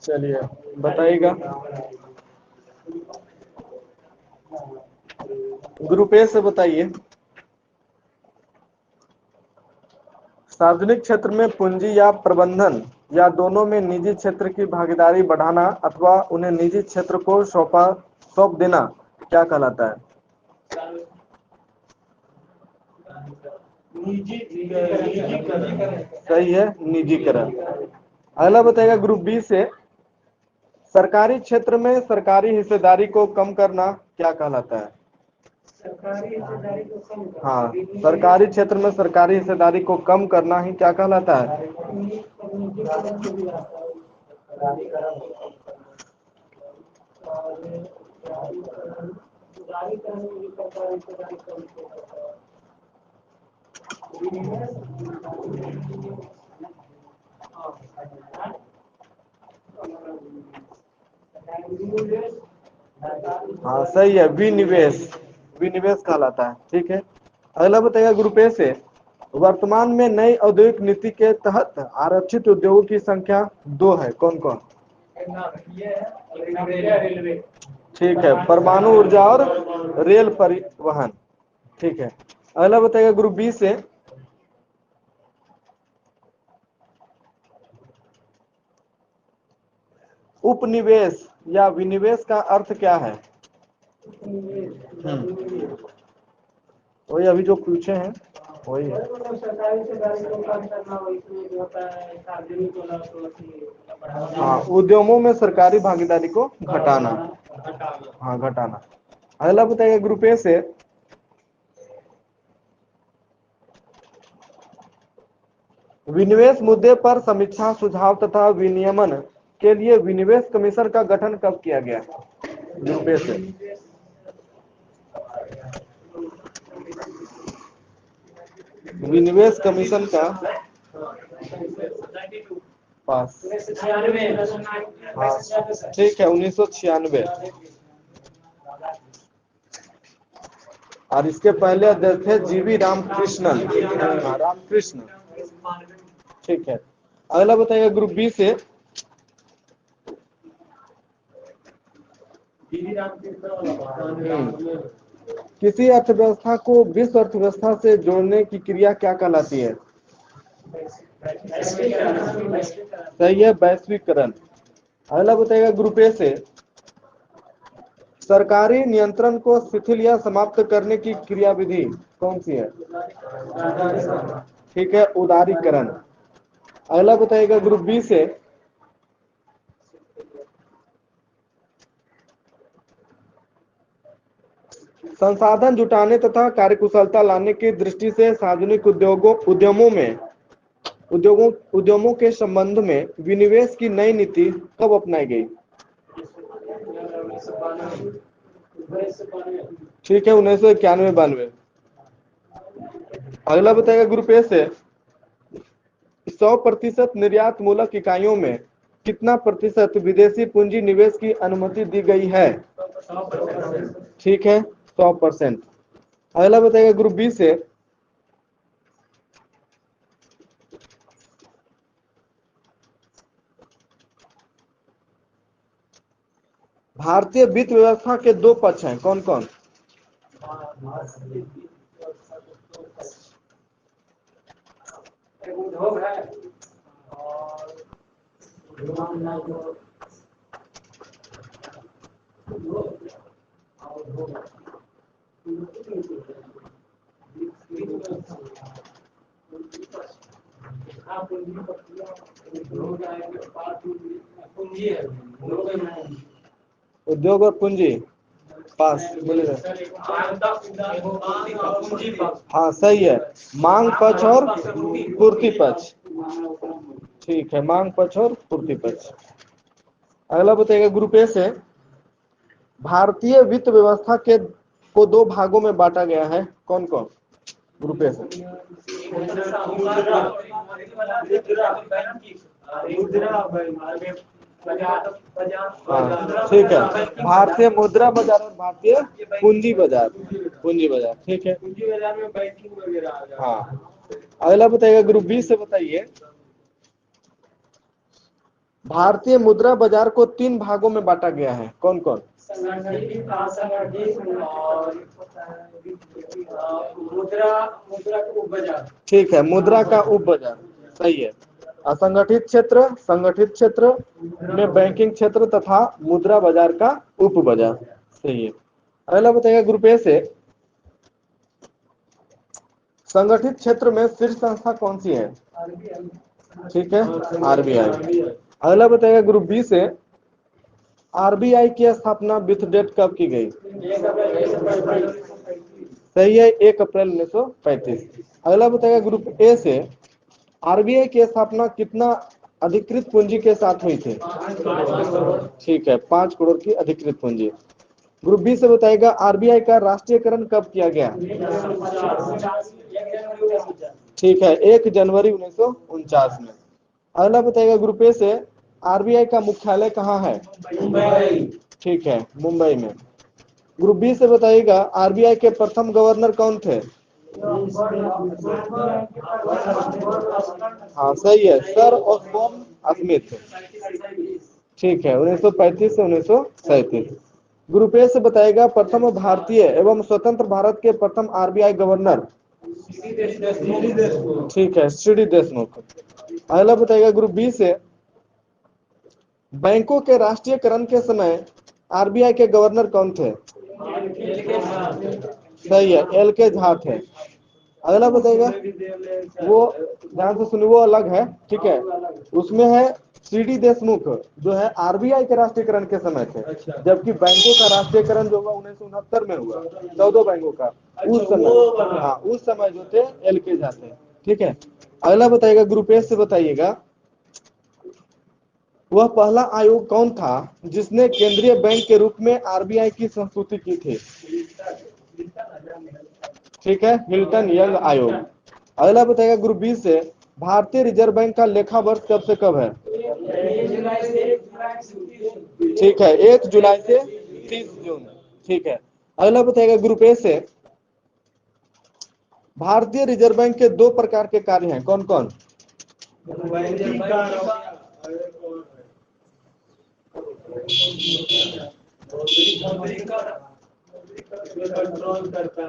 चलिए बताइएगा। Group A से बताइए। सार्वजनिक क्षेत्र में पूंजी या प्रबंधन या दोनों में निजी क्षेत्र की भागीदारी बढ़ाना अथवा उन्हें निजी क्षेत्र को सौंप देना क्या कहलाता है? सही है, निजीकरण। अगला बताइएगा ग्रुप बी से। सरकारी क्षेत्र में सरकारी हिस्सेदारी को कम करना क्या कहलाता है? हाँ, सरकारी क्षेत्र में सरकारी हिस्सेदारी को कम करना ही क्या कहलाता है? हाँ सही है, विनिवेश। विनिवेश कहलाता है। ठीक है। अगला बताइएगा ग्रुप ए से। वर्तमान में नई औद्योगिक नीति के तहत आरक्षित उद्योगों की संख्या 2 है। कौन कौन? ठीक है, परमाणु ऊर्जा और रेल परिवहन। ठीक है। अगला बताइएगा ग्रुप बी से। उपनिवेश या विनिवेश का अर्थ क्या है? वही अभी जो पूछे हैं वही है। हाँ, उद्यमों में सरकारी भागीदारी को घटाना। हाँ, घटाना। अगला बताइए ग्रुप ए से। विनिवेश मुद्दे पर समीक्षा, सुझाव तथा विनियमन के लिए विनिवेश कमीशन का गठन कब किया गया? ग्रुप ए से। विनिवेश कमीशन का पास। हाँ ठीक है, 1996। और इसके पहले अध्यक्ष थे जीवी रामकृष्णन। रामकृष्ण। ठीक है। अगला बताइए ग्रुप बी से। किसी अर्थव्यवस्था को विश्व अर्थव्यवस्था से जोड़ने की क्रिया क्या कहलाती है? सही है, वैश्वीकरण। अगला बताइएगा ग्रुप ए से। सरकारी नियंत्रण को शिथिल या समाप्त करने की क्रियाविधि कौन सी है? ठीक है, उदारीकरण। अगला बताइएगा ग्रुप बी से। संसाधन जुटाने तथा कार्यकुशलता लाने की दृष्टि से सार्वजनिक उद्यमों के संबंध में विनिवेश की नई नीति कब अपनाई गई? ठीक है, 1991-92। अगला बताइएगा ग्रुप ए से। 100% निर्यात मूलक इकाइयों में कितना प्रतिशत विदेशी पूंजी निवेश की अनुमति दी गई है? ठीक है, 100%। अगला बताइएगा ग्रुप बी से। भारतीय वित्त व्यवस्था के 2 पक्ष हैं। कौन कौन? उद्योग है और उद्योग और पूंजी पास बोलेगा। हाँ सही है, मांग पक्ष और पूर्ति पक्ष। ठीक है, मांग पक्ष और पूर्ति पक्ष। अगला बताइएगा ग्रुप ए से। भारतीय वित्त व्यवस्था को 2 भागों में बांटा गया है। कौन कौन? ग्रुप ए से। हाँ ठीक है, भारतीय मुद्रा बाजार और भारतीय पूंजी बाजार। पूंजी बाजार, ठीक है। पूंजी बाजार में बैंकिंग वगैरह। हाँ। अगला बताइएगा ग्रुप बी से। बताइए भारतीय मुद्रा बाजार को 3 भागों में बांटा गया है, कौन कौन? संगठित, असंगठित और मुद्रा मुद्रा का उपबाजार। ठीक है, मुद्रा का उप बाजार, सही है। असंगठित क्षेत्र, संगठित क्षेत्र में बैंकिंग क्षेत्र तथा मुद्रा बाजार का उप बाजार, सही है। अगला बताइएगा ग्रुप ए से, संगठित क्षेत्र में शीर्ष संस्था कौन सी है? ठीक है, आरबीआई। अगला बताइएगा ग्रुप बी से, आरबीआई की स्थापना विथ डेट कब की गई? सही है, 1 अप्रैल 1935। अगला बताइएगा ग्रुप ए से, आरबीआई की स्थापना कितना अधिकृत पूंजी के साथ हुई थी? ठीक है, 5 करोड़ की अधिकृत पूंजी। ग्रुप बी से बताइएगा, आरबीआई का राष्ट्रीयकरण कब किया गया? ठीक है, 1 जनवरी 1949 में। अगला बताइएगा ग्रुप ए से, आरबीआई का मुख्यालय कहाँ है? मुंबई। ठीक है, मुंबई में। ग्रुप बी से बताइएगा, आरबीआई के प्रथम गवर्नर कौन थे? हाँ सही है, सर ऑस्बोर्न स्मिथ। ठीक है, 1935 से 1937। ग्रुप ए से बताएगा, प्रथम भारतीय एवं स्वतंत्र भारत के प्रथम आरबीआई गवर्नर? ठीक है, सीडी देशमुख। अगला बताएगा ग्रुप बी से, बैंकों के राष्ट्रीयकरण के समय आरबीआई के गवर्नर कौन थे? सही है, एल के झा थे। अगला बताइएगा, वो ध्यान से सुनिए, वो अलग है, ठीक है। उसमें है सीडी देशमुख, जो है आरबीआई के राष्ट्रीयकरण के समय थे, जबकि बैंकों का राष्ट्रीयकरण जो हुआ 1969 में हुआ, 14 बैंकों का, उस समय, हाँ उस समय जो थे एल के झा थे, ठीक है। अगला बताइएगा ग्रुप ए से बताइएगा, वह पहला आयोग कौन था जिसने केंद्रीय बैंक के रूप में आरबीआई की संस्तुति की थी? ठीक है, हिल्टन यंग आयोग। अगला बताएगा ग्रुप बी से, भारतीय रिजर्व बैंक का लेखा वर्ष कब से कब है? ठीक है, 1 जुलाई से 30 जून। ठीक है। अगला बताएगा ग्रुप ए से, भारतीय रिजर्व बैंक के 2 प्रकार के कार्य हैं, कौन कौन? कंट्रोल करता है,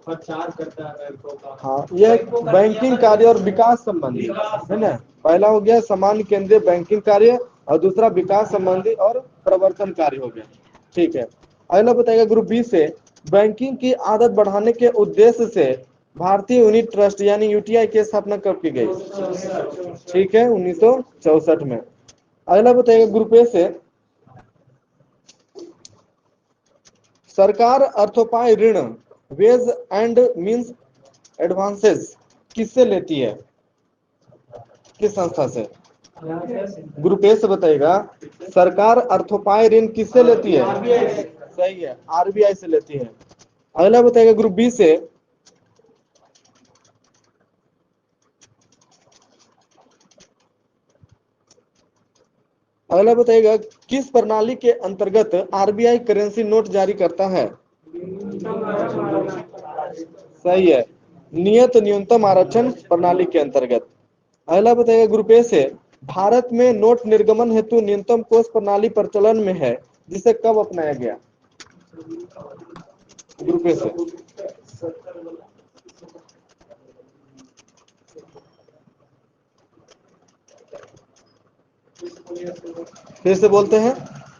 प्रचार करता है बैंकों का। हाँ, यह बैंकिंग कार्य और विकास संबंधी है ना। पहला हो गया सामान्य केंद्रीय बैंकिंग कार्य, और दूसरा विकास संबंधी और प्रवर्तन कार्य हो गया, ठीक है। अगला बताएगा ग्रुप बी से, बैंकिंग की आदत बढ़ाने के उद्देश्य से भारतीय यूनिट ट्रस्ट यानी यूटीआई की स्थापना कब की गई? ठीक है, 1964 में। अगला बताइएगा ग्रुप ए से, सरकार अर्थोपाय ऋण वेज एंड मींस एडवांसेस किससे लेती है, किस संस्था से? ग्रुप ए से बताइएगा, सरकार अर्थोपाय ऋण किससे लेती है? सही है, आरबीआई से लेती है। अगला बताइएगा ग्रुप बी से, अगला बताइएगा, किस प्रणाली के अंतर्गत आरबीआई करेंसी नोट जारी करता है? सही है, नियत न्यूनतम आरक्षण प्रणाली के अंतर्गत। अगला बताइएगा ग्रुप ए से, भारत में नोट निर्गमन हेतु न्यूनतम कोष प्रणाली प्रचलन में है, जिसे कब अपनाया गया? ग्रुप ए से, फिर से बोलते हैं,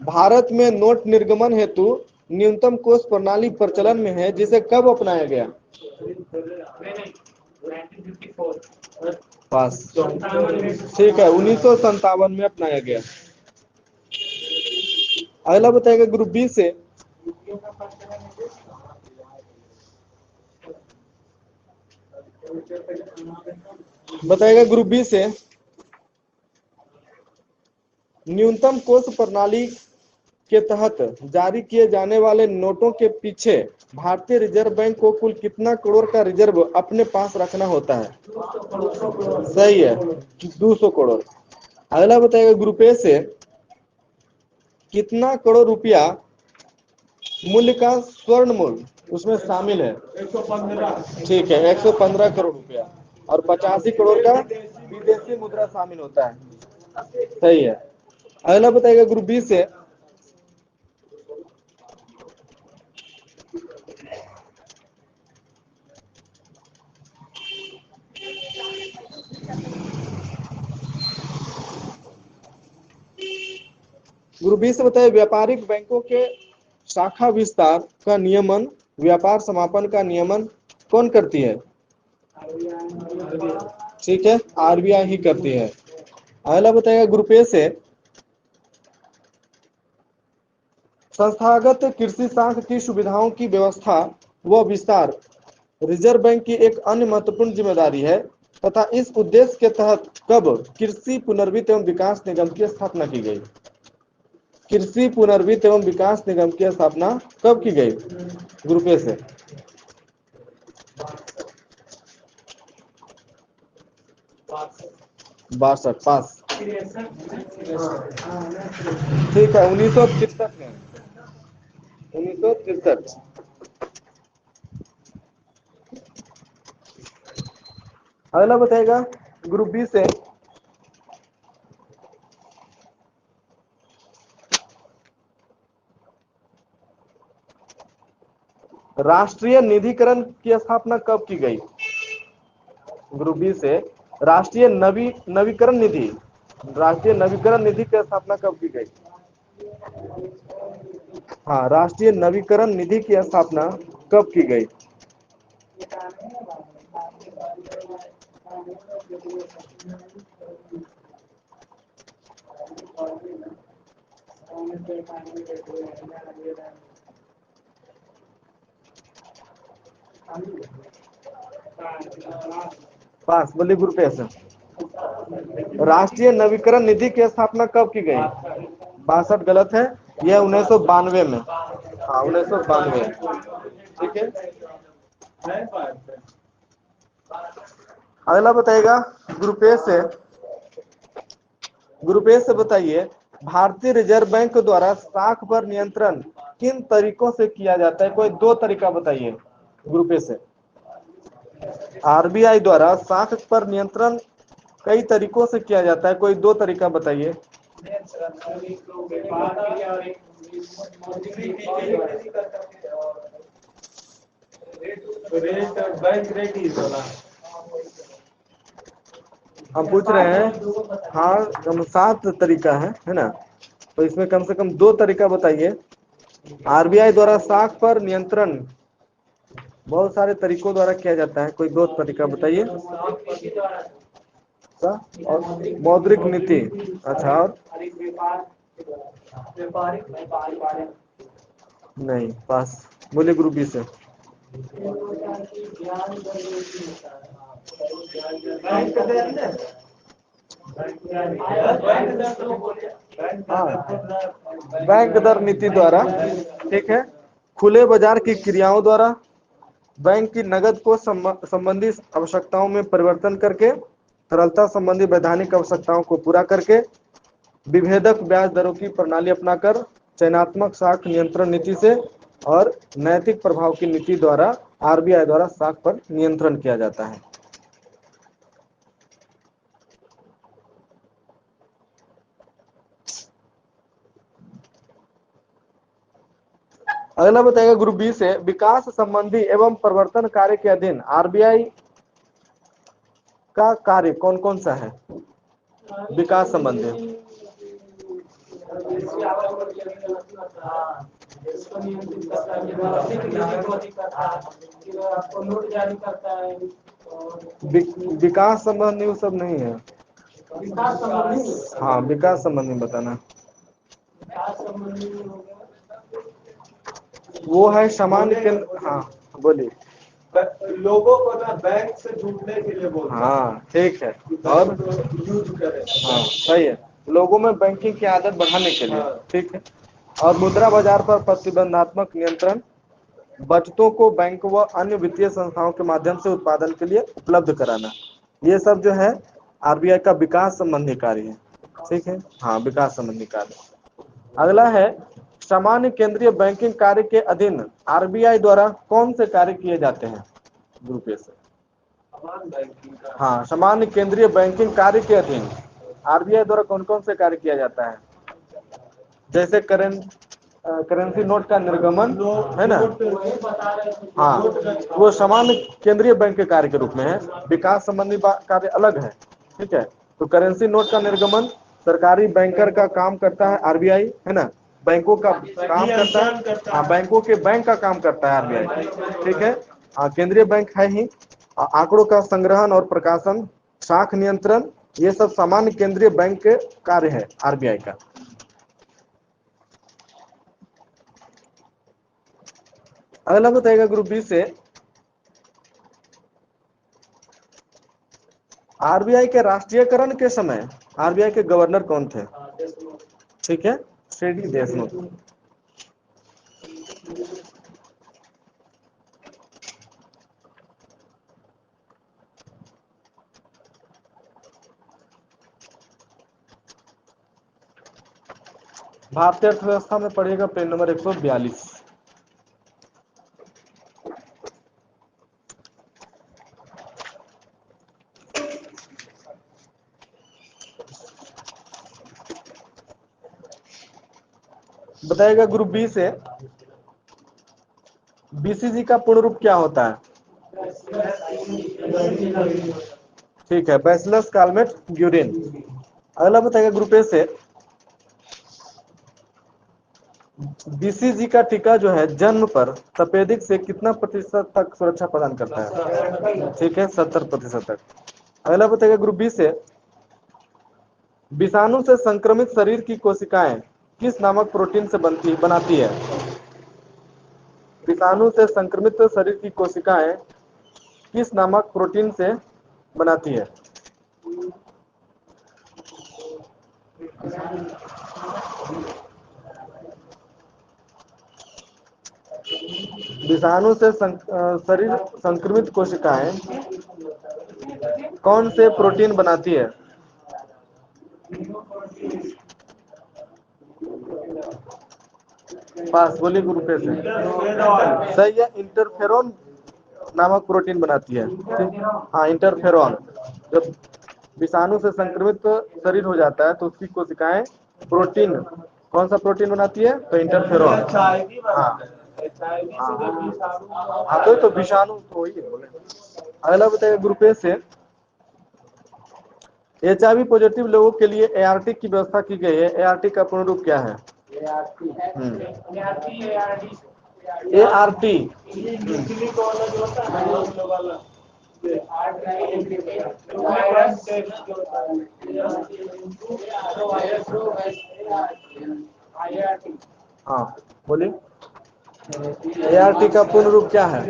भारत में नोट निर्गमन हेतु न्यूनतम कोष प्रणाली प्रचलन में है, जिसे कब अपनाया गया? पास, ठीक है, 1957 में अपनाया गया। अगला बताएगा ग्रुप बी से, बताएगा ग्रुप बी से, न्यूनतम कोष प्रणाली के तहत जारी किए जाने वाले नोटों के पीछे भारतीय रिजर्व बैंक को कुल कितना करोड़ का रिजर्व अपने पास रखना होता है? सही है, 200 करोड़। अगला बताएगा ग्रुप ए से, कितना करोड़ रुपया मूल्य का स्वर्ण मूल्य उसमें शामिल है? 115। ठीक है, 115 करोड़ रुपया, और 85 करोड़ का विदेशी मुद्रा शामिल होता है, सही है। अगला बताइएगा ग्रुप बी से, ग्रुप बी से बताइए व्यापारिक बैंकों के शाखा विस्तार का नियमन, व्यापार समापन का नियमन कौन करती है? ठीक है, आरबीआई ही करती है। अगला बताइएगा ग्रुप ए से, संस्थागत कृषि शाख की सुविधाओं की व्यवस्था व विस्तार रिजर्व बैंक की एक अन्य महत्वपूर्ण जिम्मेदारी है तथा इस उद्देश्य के तहत कब कृषि पुनर्वित्त एवं विकास निगम की स्थापना की गई? कृषि पुनर्वित्त एवं विकास निगम की स्थापना कब की गई? ग्रुप ए से, 62 पास। ठीक है, 1963 में, 1963। अगला बताएगा ग्रुप बी से, राष्ट्रीय निधिकरण की स्थापना कब की गई? ग्रुप बी से, राष्ट्रीय नवीकरण निधि, राष्ट्रीय नवीकरण निधि की स्थापना कब की गई? हाँ, राष्ट्रीय नवीकरण निधि की स्थापना कब की गई? पास, बोलिए ग्रुप ए से। राष्ट्रीय नवीकरण निधि की स्थापना कब की गई? 62 गलत है, यह 1992 में। हाँ, 1992। ठीक है, अगला बताइएगा ग्रुप ए से, ग्रुप ए से बताइए भारतीय रिजर्व बैंक द्वारा साख पर नियंत्रण किन तरीकों से किया जाता है? कोई दो तरीका बताइए ग्रुप ए से। आरबीआई द्वारा साख पर नियंत्रण कई तरीकों से किया जाता है, कोई दो तरीका बताइए। हम पूछ रहे हैं, हाँ कम 7 तरीका है ना, तो इसमें कम से कम 2 तरीका बताइए। आरबीआई द्वारा साख पर नियंत्रण बहुत सारे तरीकों द्वारा किया जाता है, कोई 2 तरीका बताइए। और मौद्रिक नीति, अच्छा, और नहीं, पास, बोले ग्रुप बी से। हाँ, बैंक दर नीति द्वारा, ठीक है, खुले बाजार की क्रियाओं द्वारा, बैंक की नकद को संबंधी आवश्यकताओं में परिवर्तन करके, तरलता संबंधी वैधानिक आवश्यकताओं को पूरा करके, विभेदक ब्याज दरों की प्रणाली अपनाकर, चयनात्मक साख नियंत्रण नीति से और नैतिक प्रभाव की नीति द्वारा आरबीआई द्वारा साख पर नियंत्रण किया जाता है। अगला बताएगा ग्रुप बी से, विकास संबंधी एवं प्रवर्तन कार्य के अधीन आरबीआई का कार्य कौन कौन सा है? विकास संबंधी, विकास संबंधी वो सब नहीं है। हाँ, विकास संबंधी बताना। वो है सामान्य केंद्र। हाँ बोलिए। लोगों को ना बैंक से जुड़ने के लिए बोलते हैं। हाँ ठीक है, और यूज करें। हाँ सही है, लोगों में बैंकिंग की आदत बढ़ाने के लिए, हाँ। ठीक है। और मुद्रा बाजार पर प्रतिबंधात्मक नियंत्रण, बचतों को बैंक व अन्य वित्तीय संस्थाओं के माध्यम से उत्पादन के लिए उपलब्ध कराना, ये सब जो है आरबीआई का विकास संबंधी कार्य है, ठीक है। हाँ, विकास संबंधी कार्य। अगला है, सामान्य केंद्रीय बैंकिंग कार्य के अधीन आरबीआई द्वारा कौन से कार्य किए जाते हैं? ग्रुप ए से। हाँ, सामान्य केंद्रीय बैंकिंग कार्य के अधीन आरबीआई द्वारा कौन कौन से कार्य किया जाता है? जैसे करेंसी नोट का निर्गमन है ना। हाँ, वो सामान्य केंद्रीय बैंक के कार्य के रूप में है, विकास संबंधी कार्य अलग है। ठीक है, तो करेंसी नोट का निर्गमन सरकारी बैंकर का काम करता है आरबीआई, है ना। बैंकों का काम करता है, हाँ, बैंकों के बैंक का काम करता है आरबीआई। ठीक है, हाँ, केंद्रीय बैंक है ही। आंकड़ों का संग्रहण और प्रकाशन, शाख नियंत्रण, ये सब सामान्य केंद्रीय बैंक के कार्य है आरबीआई का। अगला बताएगा ग्रुप बी से, आरबीआई के राष्ट्रीयकरण के समय आरबीआई के गवर्नर कौन थे? ठीक है, श्री देशमुख। भारतीय अर्थव्यवस्था में पढ़िएगा पेज नंबर 142। बताएगा ग्रुप बी से, बीसीजी का पूर्ण रूप क्या होता है? ठीक है, बैसिलस कालमेट ग्यूरिन। अगला बताएगा ग्रुप ए से, बीसीजी का टीका जो है जन्म पर तपेदिक से कितना प्रतिशत तक सुरक्षा प्रदान करता है? ठीक है, 70% तक। अगला बताएगा ग्रुप बी से, विषाणु से संक्रमित शरीर की कोशिकाएं किस नामक प्रोटीन से बनाती है? विषाणु से संक्रमित शरीर की कोशिकाएं किस नामक प्रोटीन से बनाती है? विषाणु से शरीर संक्रमित कोशिकाएं कौन से प्रोटीन बनाती है? पास, बोलिए ग्रुप ए से। सही है, इंटरफेरॉन नामक प्रोटीन बनाती है। हाँ, इंटरफेरॉन। जब विषाणु से संक्रमित शरीर हो जाता है तो उसकी कोशिकाएं प्रोटीन, कौन सा प्रोटीन बनाती है? तो इंटरफेरॉन। हाँ, हाँ, तो विषाणु तो वही है बोले। अगला बताइए ग्रुप ए से, एचआईवी पॉजिटिव लोगों के लिए एआरटी की व्यवस्था की गई है, एआरटी का पूर्ण रूप क्या है? एआरटी हाँ, बोलिए, एआरटी का पूर्ण रूप क्या है?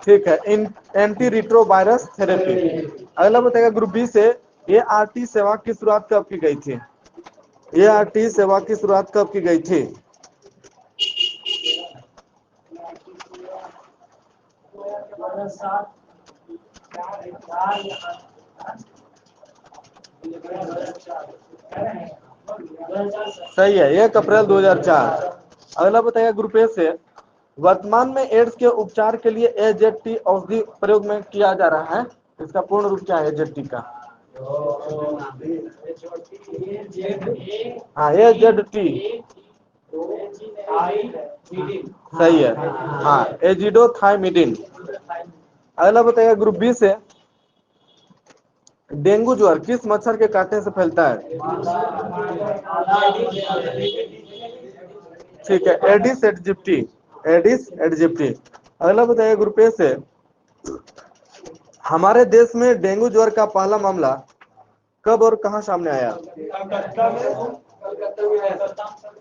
ठीक है, एंटी रिट्रो वायरस थेरेपी। अगला बताएगा ग्रुप बी से, एआरटी सेवा की शुरुआत कब की गई थी? एआरटी सेवा की शुरुआत कब की गई थी? सही है, 1 अप्रैल 2004। अगला बताइएगा ग्रुप ए से, वर्तमान में एड्स के उपचार के लिए एजेटी औषधि प्रयोग में किया जा रहा है, इसका पूर्ण रूप क्या है एजेटी का? हाँ, एजेटी। सही है, हाँ, एजिडोथाइमिडिन। अगला बताइएगा ग्रुप बी से, डेंगू ज्वर किस मच्छर के काटने से फैलता है? ठीक है, एडिस एडिजिप्टी, एडिस एडिजिप्टी। अगला बताइए ग्रुप ए से, हमारे देश में डेंगू ज्वर का पहला मामला कब और कहां सामने आया?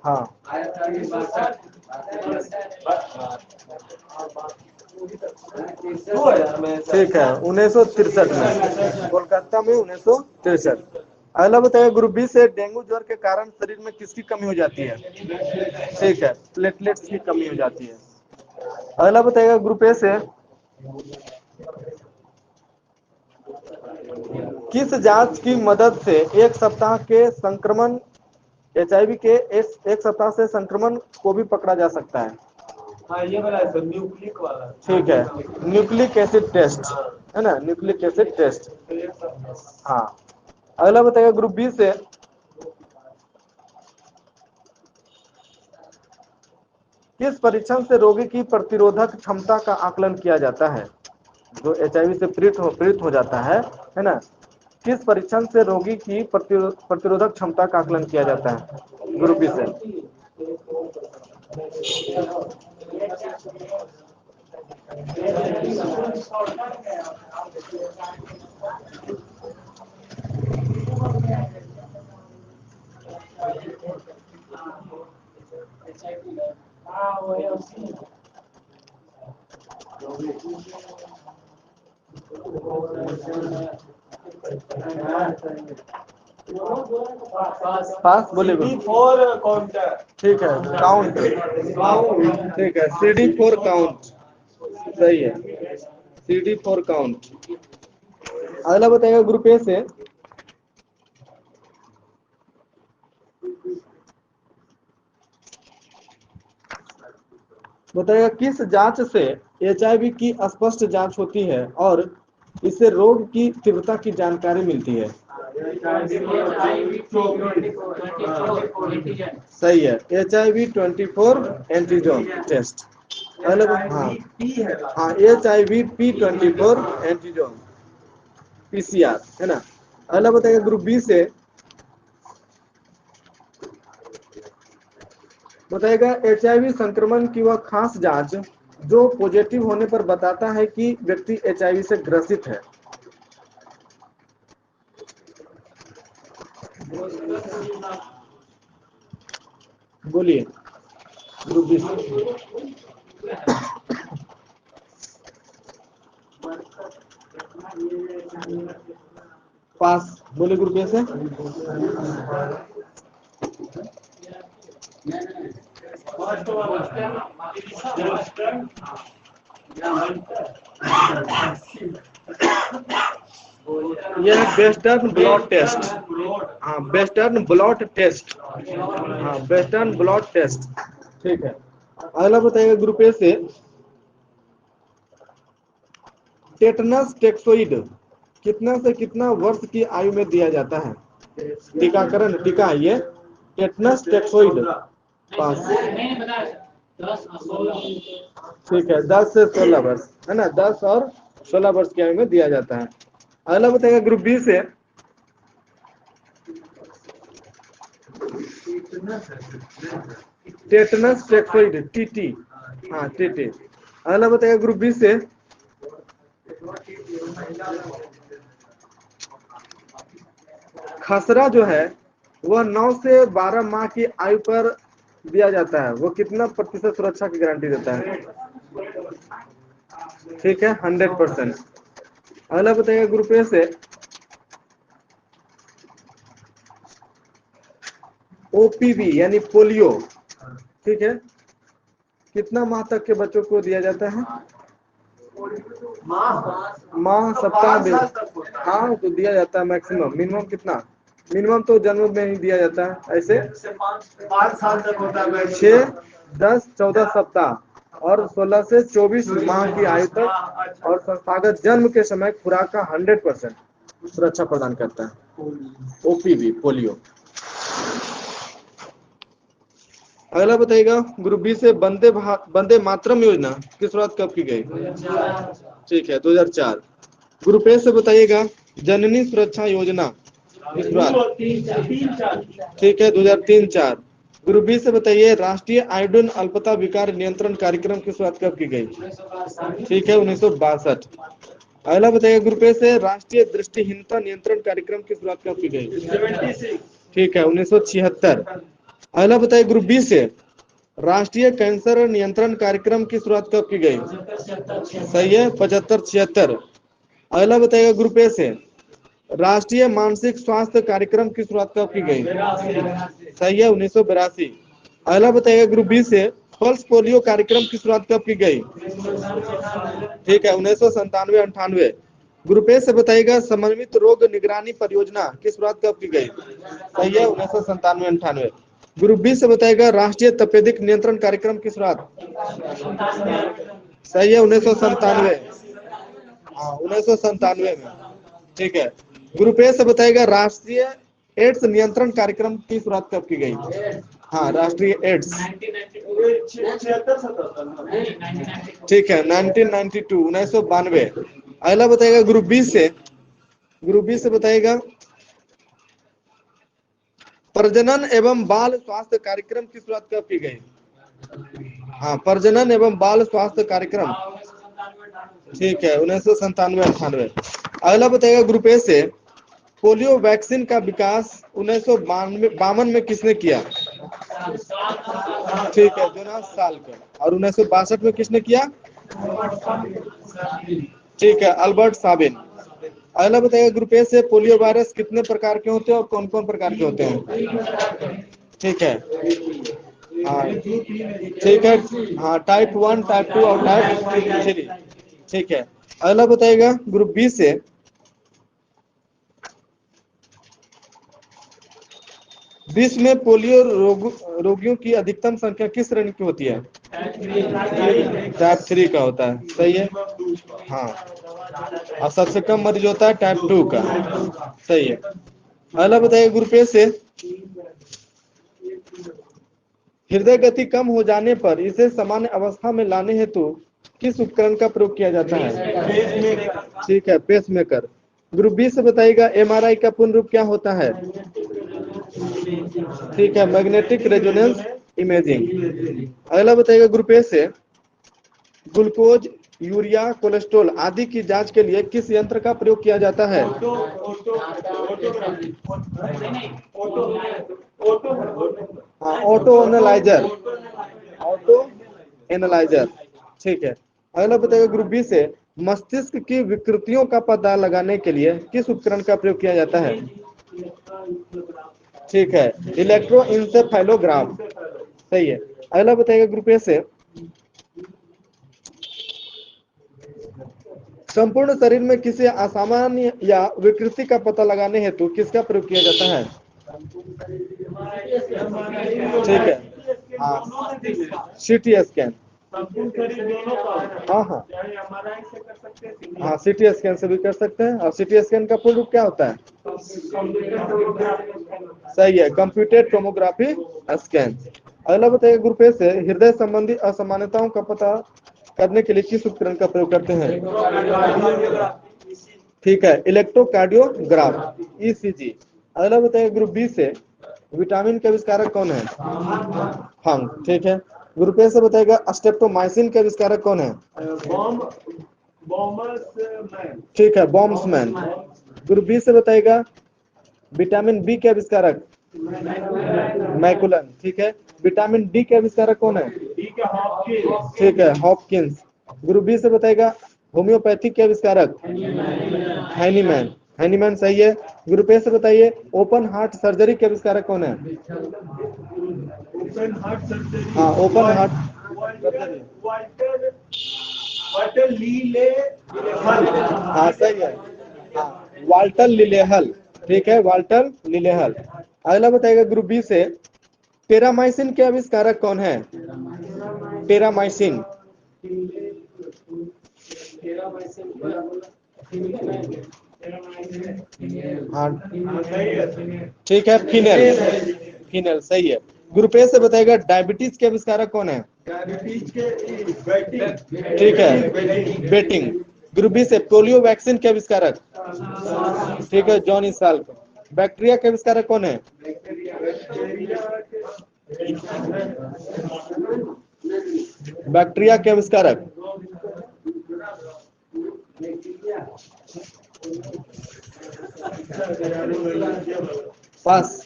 हाँ, ठीक है, 1963 में, कोलकाता में 1963। अगला बताइए ग्रुप बी से, डेंगू ज्वर के कारण शरीर में किसकी कमी हो जाती है? ठीक है, प्लेटलेट्स की कमी हो जाती है। अगला बताइएगा ग्रुप ए से, किस जांच की मदद से एक सप्ताह के संक्रमण एचआईवी के एक सप्ताह से संक्रमण को भी पकड़ा जा सकता है? हाँ ये वाला है सर, न्यूक्लिक वाला। ठीक है, न्यूक्लिक एसिड टेस्ट, है ना, न्यूक्लिक एसिड टेस्ट। हाँ, अगला बताइए ग्रुप बी से, किस परीक्षण से रोगी की प्रतिरोधक क्षमता का आकलन किया जाता है? जो एचआईवी से पीड़ित हो जाता है ना, किस परीक्षण से रोगी की प्रतिरोधक क्षमता का आकलन किया जाता है ग्रुप बी से? पास बोले CD4 काउंटर। ठीक है, काउंट। ठीक है, CD4 काउंट सही है, CD4 काउंट। अगला बताएगा ग्रुप ए से, बताइएगा किस जांच से एचआईवी की स्पष्ट जांच होती है और इससे रोग की तीव्रता की जानकारी मिलती है? सही है, HIV-24 एंटीजन टेस्ट। हाँ, HIV-P24 एंटीजन PCR, है ना। अगला बताइएगा ग्रुप बी से, बताएगा एचआईवी संक्रमण की वह खास जांच जो पॉजिटिव होने पर बताता है कि व्यक्ति एचआईवी से ग्रसित है? बोलिए ग्रुप बी से। पास बोले ग्रुप ए से। यह वेस्टर्न ब्लॉट टेस्ट, हाँ वेस्टर्न ब्लॉट टेस्ट, हाँ वेस्टर्न ब्लॉट टेस्ट। ठीक है, अगला बताइएगा ग्रुप ए से, टेटनस टैक्सोइड कितना से कितना वर्ष की आयु में दिया जाता है? टीकाकरण टीका है ये, टेटनस टैक्सोइड। पास, ठीक है, 10 से 16 वर्ष, है ना, 10 और 16 वर्ष की आयु में दिया जाता है। अगला बताएगा ग्रुप बी से, टेटनस टैक्सोइड टीटी, हाँ टीटी। अगला बताएगा ग्रुप बी से, खसरा जो है वह 9 से 12 माह की आयु पर दिया जाता है, वो कितना प्रतिशत सुरक्षा की गारंटी देता है? ठीक है, 100%। अगला बताइएगा ग्रुप ए से, ओपीवी यानी पोलियो, ठीक है, कितना माह तक के बच्चों को दिया जाता है? माह सप्ताह, हाँ तो दिया जाता है मैक्सिमम, मिनिमम कितना? मिनिमम तो जन्म में ही दिया जाता है, ऐसे 5 साल तक होता है। 6, 10, 14 सप्ताह और 16 से 24 माह की आयु तक, और संस्थागत जन्म के समय खुराक का 100% सुरक्षा प्रदान करता है ओपीवी पोलियो। अगला बताइएगा ग्रुप बी से, वंदे मातरम योजना की शुरुआत कब की गई? ठीक है, 2004। ग्रुप ए से बताइएगा जननी सुरक्षा योजना की शुरुआत, ठीक है, 2003-04। ग्रुप बी से बताइए राष्ट्रीय आयोडीन अल्पता विकार नियंत्रण कार्यक्रम की शुरुआत कब की गई? ठीक है, 1962। अगला बताइए ग्रुप ए से, राष्ट्रीय दृष्टिहीनता नियंत्रण कार्यक्रम की शुरुआत कब की गई? ठीक है, 1976। अगला बताइए ग्रुप बी से, राष्ट्रीय कैंसर नियंत्रण कार्यक्रम की शुरुआत कब की गई? सही है, 75-76। अगला बताइएगा ग्रुप ए से, राष्ट्रीय मानसिक स्वास्थ्य कार्यक्रम की शुरुआत कब की गई? सही है, 1982। अगला बताइएगा ग्रुप बी से, पल्स पोलियो कार्यक्रम की शुरुआत कब की गई? ठीक है, 1997-98। ग्रुप ए से बताइएगा समन्वित रोग निगरानी परियोजना की शुरुआत कब की गई? सही है, 1997-98। ग्रुप बी से बताइएगा राष्ट्रीय तपेदिक नियंत्रण कार्यक्रम की शुरुआत? सही है, 1997। हाँ, 1997 में। ठीक है। ग्रुप ए से बताइएगा राष्ट्रीय एड्स नियंत्रण कार्यक्रम की शुरुआत कब की गई? हाँ, राष्ट्रीय एड्स। 1992। ठीक है, 1992, 1992। अगला बताइएगा ग्रुप बी से, ग्रुप बी से बताइएगा प्रजनन एवं बाल स्वास्थ्य कार्यक्रम की शुरुआत कब की गई? हाँ, प्रजनन एवं बाल स्वास्थ्य कार्यक्रम। ठीक है, 1997-98। अगला बताइएगा ग्रुप ए से पोलियो वैक्सीन का विकास 1952 में किसने किया? ठीक है, जोनास साल्क। और 1962 में किसने किया? ठीक है, अल्बर्ट साबिन। अगला बताइएगा ग्रुप ए से पोलियो वायरस कितने प्रकार के होते हैं और कौन कौन प्रकार के होते हैं? ठीक है, हाँ ठीक है, हाँ, टाइप 1, टाइप 2 और टाइप 3। ठीक है। अगला बताइएगा ग्रुप बी से विश्व में पोलियो रोगियों की अधिकतम संख्या किस श्रेणी की होती है? टाइप 3 का होता है। सही है, हाँ। और सबसे कम मरीज होता है टाइप 2 का। सही है। अगला बताइए ग्रुप ए से हृदय गति कम हो जाने पर इसे सामान्य अवस्था में लाने हेतु किस उपकरण का प्रयोग किया जाता है? ठीक है, पेसमेकर। ग्रुप बी से बताइएगा एमआरआई का पूर्ण रूप क्या होता है? ठीक है, मैग्नेटिक रेजोनेंस इमेजिंग। अगला बताइएगा ग्रुप ए से ग्लूकोज, यूरिया, कोलेस्ट्रॉल आदि की जांच के लिए किस यंत्र का प्रयोग किया जाता है? हाँ, ऑटो एनालाइजर। Auto analyser. ठीक है। अगला बताइएगा ग्रुप बी से मस्तिष्क की विकृतियों का पता लगाने के लिए किस उपकरण का प्रयोग किया जाता है? ठीक है, इलेक्ट्रोइंसेफेलोग्राम। सही है। अगला बताइएगा ग्रुप ए से संपूर्ण शरीर में किसी असामान्य या विकृति का पता लगाने हेतु किसका प्रयोग किया जाता है? ठीक है, हाँ, सीटी स्कैन। हाँ हाँ हाँ, सीटी स्कैन से भी कर सकते हैं। और सीटी स्कैन का पूर्ण रूप क्या होता है? सही है, कंप्यूटेड टोमोग्राफी स्कैन। अगला बताइए ग्रुप ए से हृदय संबंधी असामान्यताओं का पता करने के लिए किस उपकरण का प्रयोग करते हैं? ठीक है, इलेक्ट्रोकार्डियोग्राफ, ईसीजी। अगला बताइए ग्रुप बी से विटामिन के आविष्कारक कौन है? फंक। ठीक है। ग्रुप ए से बताएगा स्टेप्टोमाइसिन के आविष्कारक कौन है? ठीक है, बॉम्समैन। ग्रुप बी से बताएगा विटामिन बी के आविष्कारक? मैकुलन। ठीक है। विटामिन डी के आविष्कारक कौन है? ठीक है, हॉपकिंस। ग्रुप बी से बताएगा होम्योपैथी के आविष्कारक? हैनीमैन। हैनीमैन सही है। ग्रुप ए से बताइए ओपन हार्ट सर्जरी के आविष्कारक कौन है? हाँ, ओपन हार्ट सर्जरी। हाँ सही है, हाँ, वाल्टर लिलेहल। ठीक है, वाल्टर लिलेहल। अगला बताएगा ग्रुप बी से टेरामाइसिन के आविष्कारक कौन है? टेरामाइसिन। हाँ ठीक है, फिनेल। फिनेल सही है। ग्रुप ए से बताएगा डायबिटीज के आविष्कारक कौन है? ठीक है, बेटिंग। ग्रुप बी से पोलियो वैक्सीन के आविष्कारक? ठीक है, जॉन इसाल्क। बैक्टीरिया के आविष्कारक कौन है? बैक्टीरिया के आविष्कारक? पास।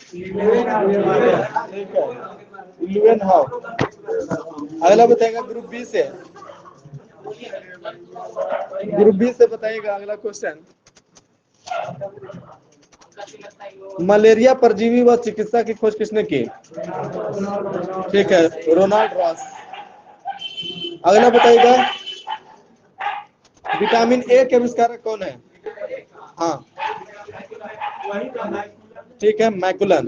Loen how. अगला बताएगा ग्रुप बी से, ग्रुप बी से बताइएगा अगला क्वेश्चन, मलेरिया परजीवी व चिकित्सा की खोज किसने की? ठीक है, रोनाल्ड रॉस। अगला बताइएगा विटामिन ए के आविष्कारक कौन है? हाँ वही तो है। ठीक है, मैकुलन।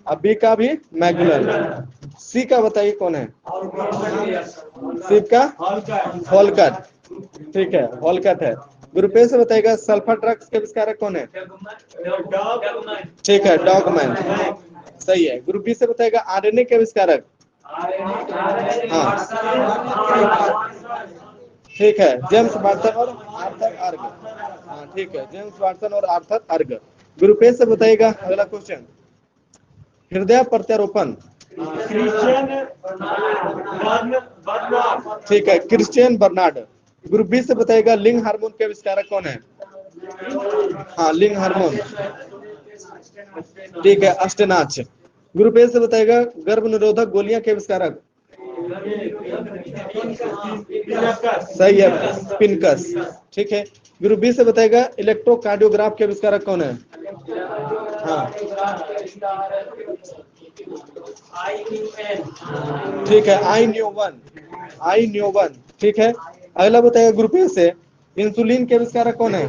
अब बी का भी मैकुलन। सी का बताइए कौन है? सी का होलकट। ठीक है, होलकट है। ग्रुप ए से बताइएगा सल्फर ड्रग्स के आविष्कारक कौन है? ठीक है, डॉगमैन। सही है। ग्रुप बी से बताइएगा आरएनए के आविष्कारक? हाँ ठीक है, जेम्स वाटसन और आर्थर अर्ग। हाँ ठीक है, जेम्स वाटसन और आर्थर अर्ग। ग्रुप ए से बताइएगा अगला क्वेश्चन, हृदय प्रत्यारोपण। Christian Barnard. ठीक है, क्रिश्चियन बर्नार्ड। ग्रुप बी से बताइएगा लिंग हार्मोन के आविष्कारक कौन है? हाँ, लिंग हार्मोन। ठीक है, अस्टेनाच। ग्रुप ए से बताइएगा गर्भ निरोधक गोलियां के आविष्कारक? सही है, पिनकस। ठीक है। ग्रुप बी से बताइएगा इलेक्ट्रोकार्डियोग्राफ के आविष्कारक कौन है? हाँ ठीक है, आई न्यूवन। आई न्यूवन। ठीक है। अगला बताइएगा ग्रुप ए से इंसुलिन के आविष्कारक कौन है?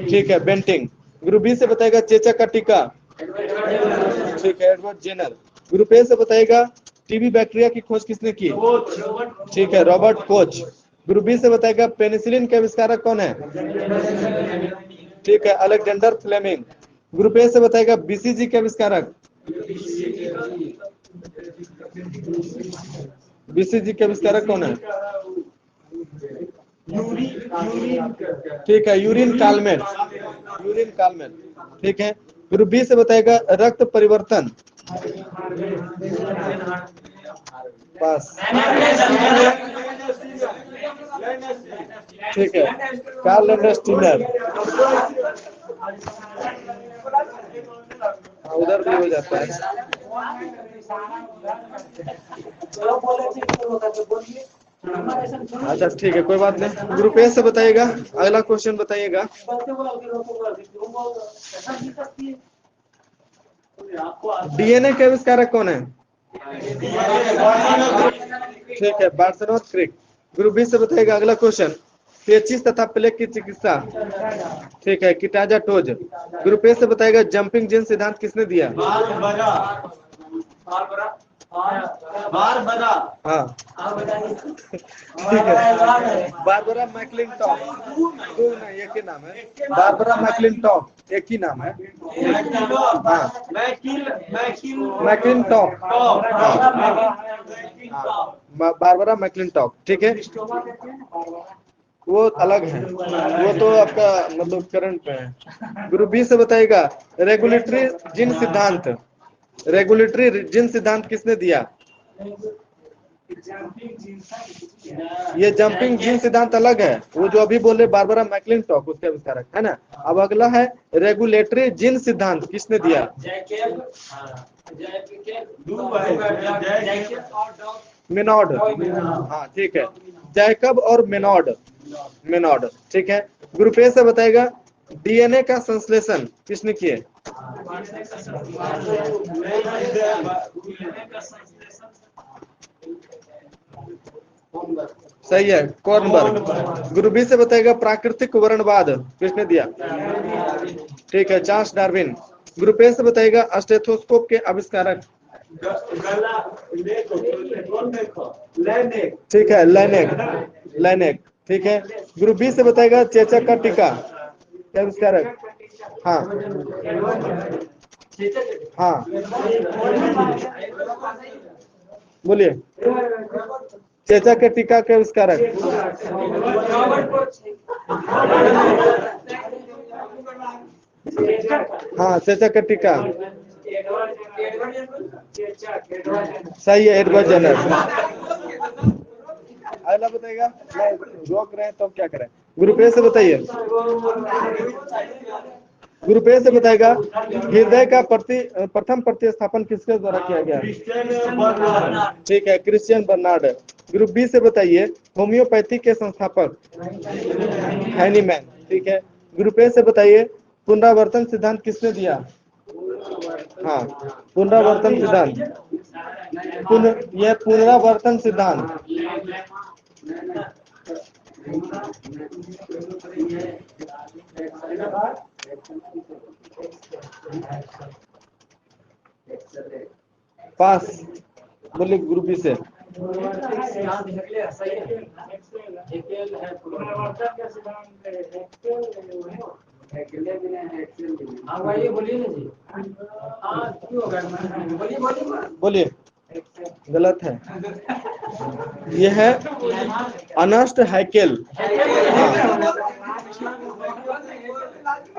ठीक है, बेंटिंग। ग्रुप बी से बताइएगा चेचक का टीका? ठीक है, एडवर्ड जेनर। ग्रुप ए से बताइएगा टीबी बैक्टीरिया की खोज किसने की? ठीक है, रॉबर्ट कोच। ग्रुप बी से बताइएगा पेनिसिलिन के आविष्कारक कौन है? ठीक है, अलेक्जेंडर फ्लेमिंग। ग्रुप ए से बताइएगा बीसीजी के आविष्कारक? बीसीजी के आविष्कारक कौन है? ठीक है, यूरिन कालमेट। Urine Calmette. ठीक है। ग्रुप बी से बताइएगा रक्त परिवर्तन? बस ठीक है, कार्ल लैंडर स्टीनर। उधर भी हो जाता है। अच्छा ठीक है, कोई बात नहीं। ग्रुप ए से बताइएगा अगला क्वेश्चन बताइएगा, डीएनए के आविष्कारक कौन है? ठीक है, बार्सन और क्रिक। ग्रुप बी से बताइएगा अगला क्वेश्चन, पेचिस तथा प्लेग की चिकित्सा? ठीक है, किटाजा टोज। ग्रुप ए से बताइएगा जंपिंग जिन सिद्धांत किसने दिया? हाँ ठीक है, बारबरा मैकलिंटॉक। दो नहीं, एक ही नाम है, बारबरा मैकलिंटॉक, एक ही नाम है। हाँ मैकलिंटॉक। बारबरा मैकलिंटॉक। ठीक है, वो अलग है, वो तो आपका मतलब करंट पे है। ग्रुप बी से बताइएगा रेगुलेटरी जिन सिद्धांत? रेगुलेटरी जिन सिद्धांत किसने दिया? ये जंपिंग जिन सिद्धांत अलग है, वो जो अभी बोले बारबरा मैकलिंटॉक उसके आविष्कारक है ना। अब अगला है रेगुलेटरी जिन सिद्धांत किसने दिया? मेनॉड। हाँ ठीक है, जैकब और मेनॉड। मेनॉड। ठीक है। ग्रुप ए से बताएगा डीएनए का संश्लेषण किसने किए? सही है, कॉर्नबर्ग। ग्रुप बी से बताएगा प्राकृतिक वर्णवाद किसने दिया? ठीक है, चार्ल्स डार्विन। ग्रुप ए से बताएगा स्टेथोस्कोप के आविष्कारक? ठीक है, लैनेक। लैनेक। ठीक है। ग्रुप बी से बताएगा चेचक का टीका के आविष्कारक? हाँ हाँ बोलिए, चेचक के टीका के आविष्कारक? हाँ, चेचक का टीका। सही है, एडवर्ड जेनर। अगला बताइएगा, जोक रहे तो क्या करें? ग्रुप ए से बताइए। ग्रुप ए से बताएगा हृदय का प्रथम प्रतिस्थापन किसके द्वारा किया गया? ठीक है, क्रिश्चियन बर्नार्ड। ग्रुप बी से बताइए होम्योपैथी के संस्थापक? हैनीमैन। ठीक है। ग्रुप ए से बताइए पुनरावर्तन सिद्धांत किसने दिया? हाँ, पुनरावर्तन सिद्धांत। यह पुनरावर्तन सिद्धांत पास, बोलिए ग्रुप बी से। बोलिए, गलत है। ये है अनस्ट हैकेल।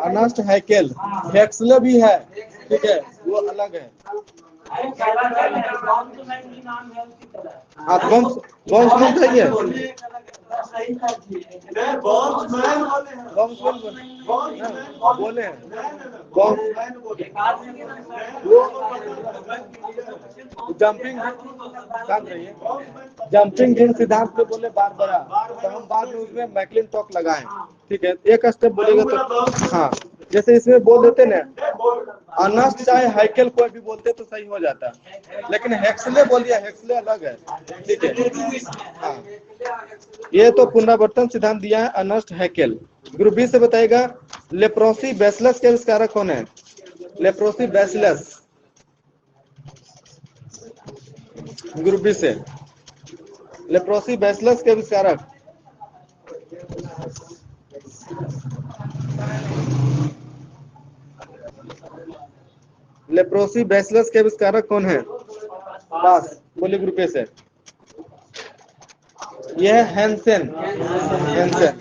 अनस्ट हैकेल। हेक्सले भी है, ठीक है, वो अलग है। आप बॉम्स चाहिए? बोले जंपिंग, काम रहिए, जंपिंग जिन सिद्धांत पे बोले बार बड़ा, तो हम बाद में उसमें मैकलिन टॉक लगाएं, ठीक है। एक स्टेप बोलेगा तो हाँ, जैसे इसमें बोल देते ना अनस्ट चाहे हैकेल कोई भी बोलते तो सही हो जाता है, लेकिन हेक्सले बोलिए, हेक्सले अलग है, ठीक है। हाँ, ये तो पुनरावर्तन सिद्धांत दिया है अनस्ट हैकेल। ग्रुप बी से बताएगा लेप्रोसी बैसिलस के आविष्कारक कौन है? लेप्रोसी बैसिलस, ग्रुप बी से लेप्रोसी बैसिलस के आविष्कारक लेप्रोसी बैसिलस के आविष्कारक कौन है? पास, बोलिए ग्रुप ए से। यह है हैंसेन, हैंसेन,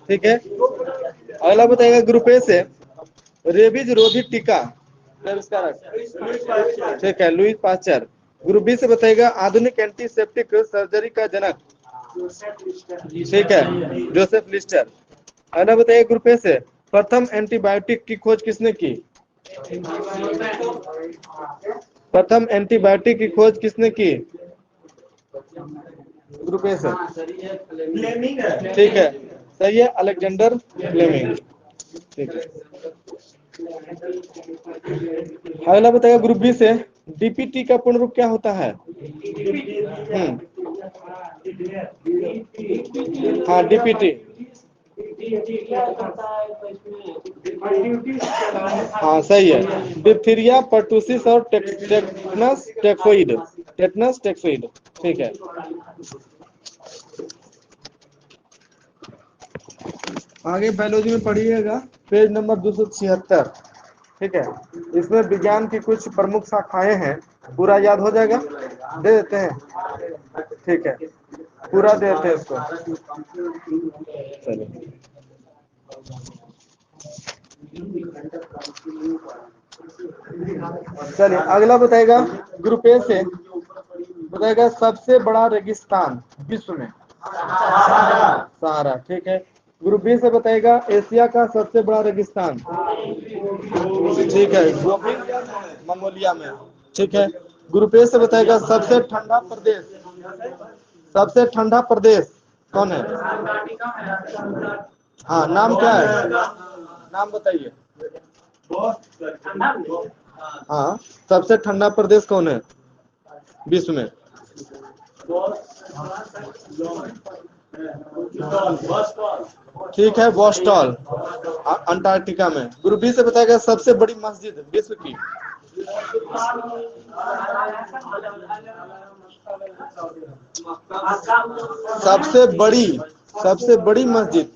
ठीक है। अगला बताएगा ग्रुप ए से रेबीज रोधी टीका का आविष्कारक, ठीक है, लुईस पास्चर। ग्रुप बी से बताएगा आधुनिक एंटीसेप्टिक सर्जरी का जनक, ठीक है, जोसेफ लिस्टर। अगला बताइए ग्रुप ए से प्रथम एंटीबायोटिक की खोज किसने की? प्रथम एंटीबायोटिक की खोज किसने की? ग्रुप ए से, ठीक है, सही है, अलेक्जेंडर फ्लेमिंग, ठीक है। अगला बताइए ग्रुप बी से डीपीटी का पूर्ण रूप क्या होता है? हाँ, डीपीटी, हाँ सही है, डिप्थीरिया, पर्टुसिस और टेटनस टैक्सोइड, टेटनस टैक्सोइड, ठीक है। आगे बायोलॉजी में पढ़िएगा पेज नंबर 276, ठीक है। इसमें विज्ञान की कुछ प्रमुख शाखाएं हैं, पूरा याद हो जाएगा, दे देते हैं, ठीक है, पूरा देते हैं इसको, चलिए। चलिए अगला बताएगा ग्रुप ए से बताएगा सबसे बड़ा रेगिस्तान विश्व में, सहारा, ठीक है। ग्रुप बी से बताएगा एशिया का सबसे बड़ा रेगिस्तान, ठीक है, गोबी मंगोलिया में, ठीक है। ग्रुप ए से बताएगा सबसे ठंडा प्रदेश, सबसे ठंडा प्रदेश कौन है? हाँ, नाम क्या है? नाम बताइए। हाँ, सबसे ठंडा प्रदेश कौन है विश्व में? ठीक है, बोस्टॉल, अंटार्कटिका में। ग्रुप बी से बताएगा सबसे बड़ी मस्जिद विश्व की, सबसे बड़ी मस्जिद,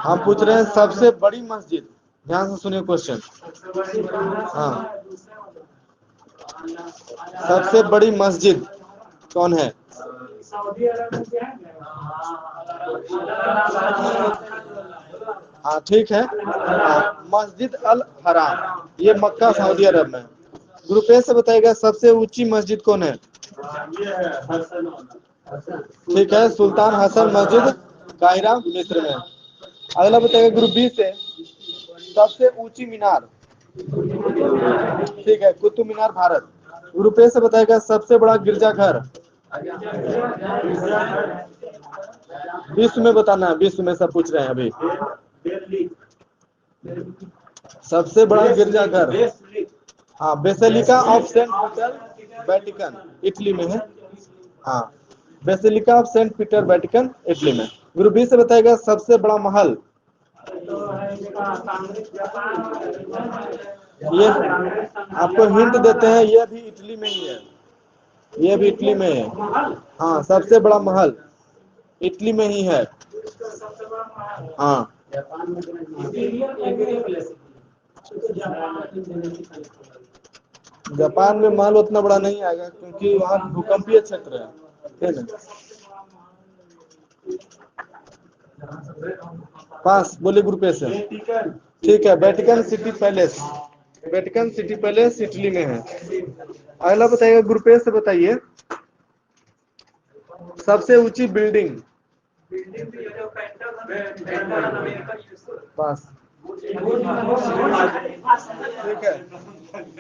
हम पूछ रहे हैं सबसे बड़ी मस्जिद, ध्यान से सुनिए क्वेश्चन। हाँ, सबसे बड़ी मस्जिद कौन है? हाँ ठीक है, मस्जिद अल हराम, ये मक्का सऊदी अरब में। ग्रुप ए से बताएगा सबसे ऊंची मस्जिद कौन है? ठीक है, सुल्तान हसन मस्जिद काहिरा मिस्र में। अगला बताएगा ग्रुप बी से सबसे ऊंची मीनार, ठीक है, कुतुब मीनार भारत। ग्रुप ए से बताएगा सबसे बड़ा गिरजाघर विश्व में, बताना है, विश्व में सब पूछ रहे हैं अभी। सबसे बड़ा गिरजाघर, हाँ, Basilica of Saint Peter Vatican, Italy में है। हाँ, Basilica of Saint Peter Vatican, Italy में। ग्रुप बी से बताइएगा सबसे बड़ा महल। ये आपको हिंट देते हैं, ये भी इटली में ही है, ये भी इटली में है। हाँ, सबसे बड़ा महल इटली में ही है। हाँ, जापान में महल उतना बड़ा नहीं आएगा क्योंकि वहाँ भूकंपीय क्षेत्र है ना। पास बोलिए ग्रुप ए से। ठीक है, Vatican city palace, Vatican city palace Italy में है। अगला बताइएगा ग्रुप ए से, बताइए सबसे ऊंची बिल्डिंग। पास। ठीक है,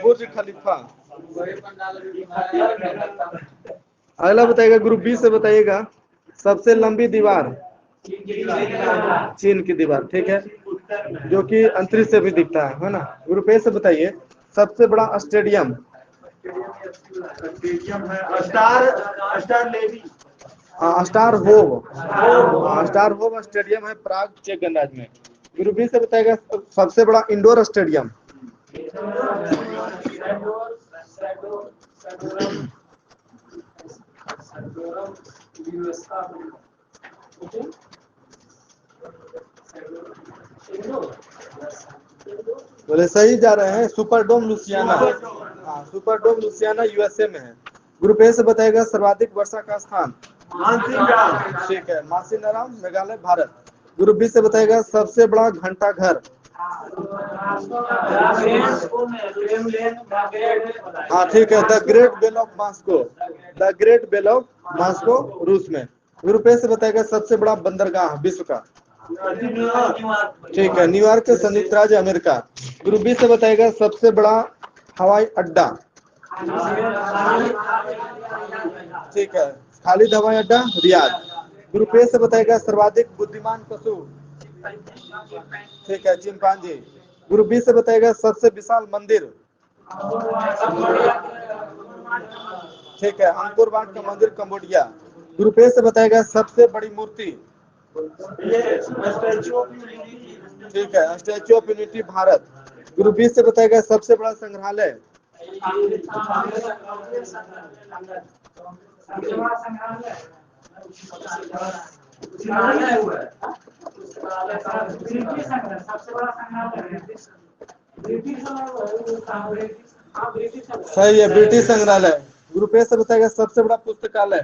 बुर्ज खलीफा। अगला बताइएगा ग्रुप बी से, बताइएगा सबसे लंबी दीवार। चीन की दीवार, ठीक है, जो कि अंतरिक्ष से भी दिखता है ना। ग्रुप ए से बताइए सबसे बड़ा स्टेडियम। स्टेडियम है स्टार लेवी। स्टार होव, स्टार होव स्टेडियम है प्राग, चेक गणराज्य में। ग्रुप बी से बताएगा सबसे बड़ा इंडोर स्टेडियम। बोले सही जा रहे हैं, सुपरडोम लुसियाना। हाँ, सुपरडोम लुसियाना यूएसए में है। ग्रुप ए से बताएगा सर्वाधिक वर्षा का स्थान। ठीक है, मासिनाराम, मेघालय, भारत। ग्रुप बी से बताएगा सबसे बड़ा घंटा घर। हाँ ठीक है, the Great Bell of Moscow, the Great Bell of Moscow रूस में। ग्रुप ए से बताएगा सबसे बड़ा बंदरगाह विश्व का। ठीक है, न्यूयॉर्क, संयुक्त राज्य अमेरिका। ग्रुप बी से बताएगा सबसे बड़ा हवाई अड्डा। ठीक है, खालिद हवाई अड्डा, रियाद। ग्रुप ए से बताएगा सर्वाधिक बुद्धिमान पशु। ठीक है, चिंपांजी। ग्रुप बी से बताएगा सबसे विशाल मंदिर। ठीक है, अंकोर वाट का मंदिर, कंबोडिया। ग्रुप ए से बताएगा सबसे बड़ी मूर्ति। ठीक है, Statue of Unity, Bharat. Group B से बताएगा सबसे बड़ा संग्रहालय। सही है, ब्रिटिश संग्रहालय। ग्रुप ए से बताएगा सबसे बड़ा पुस्तकालय।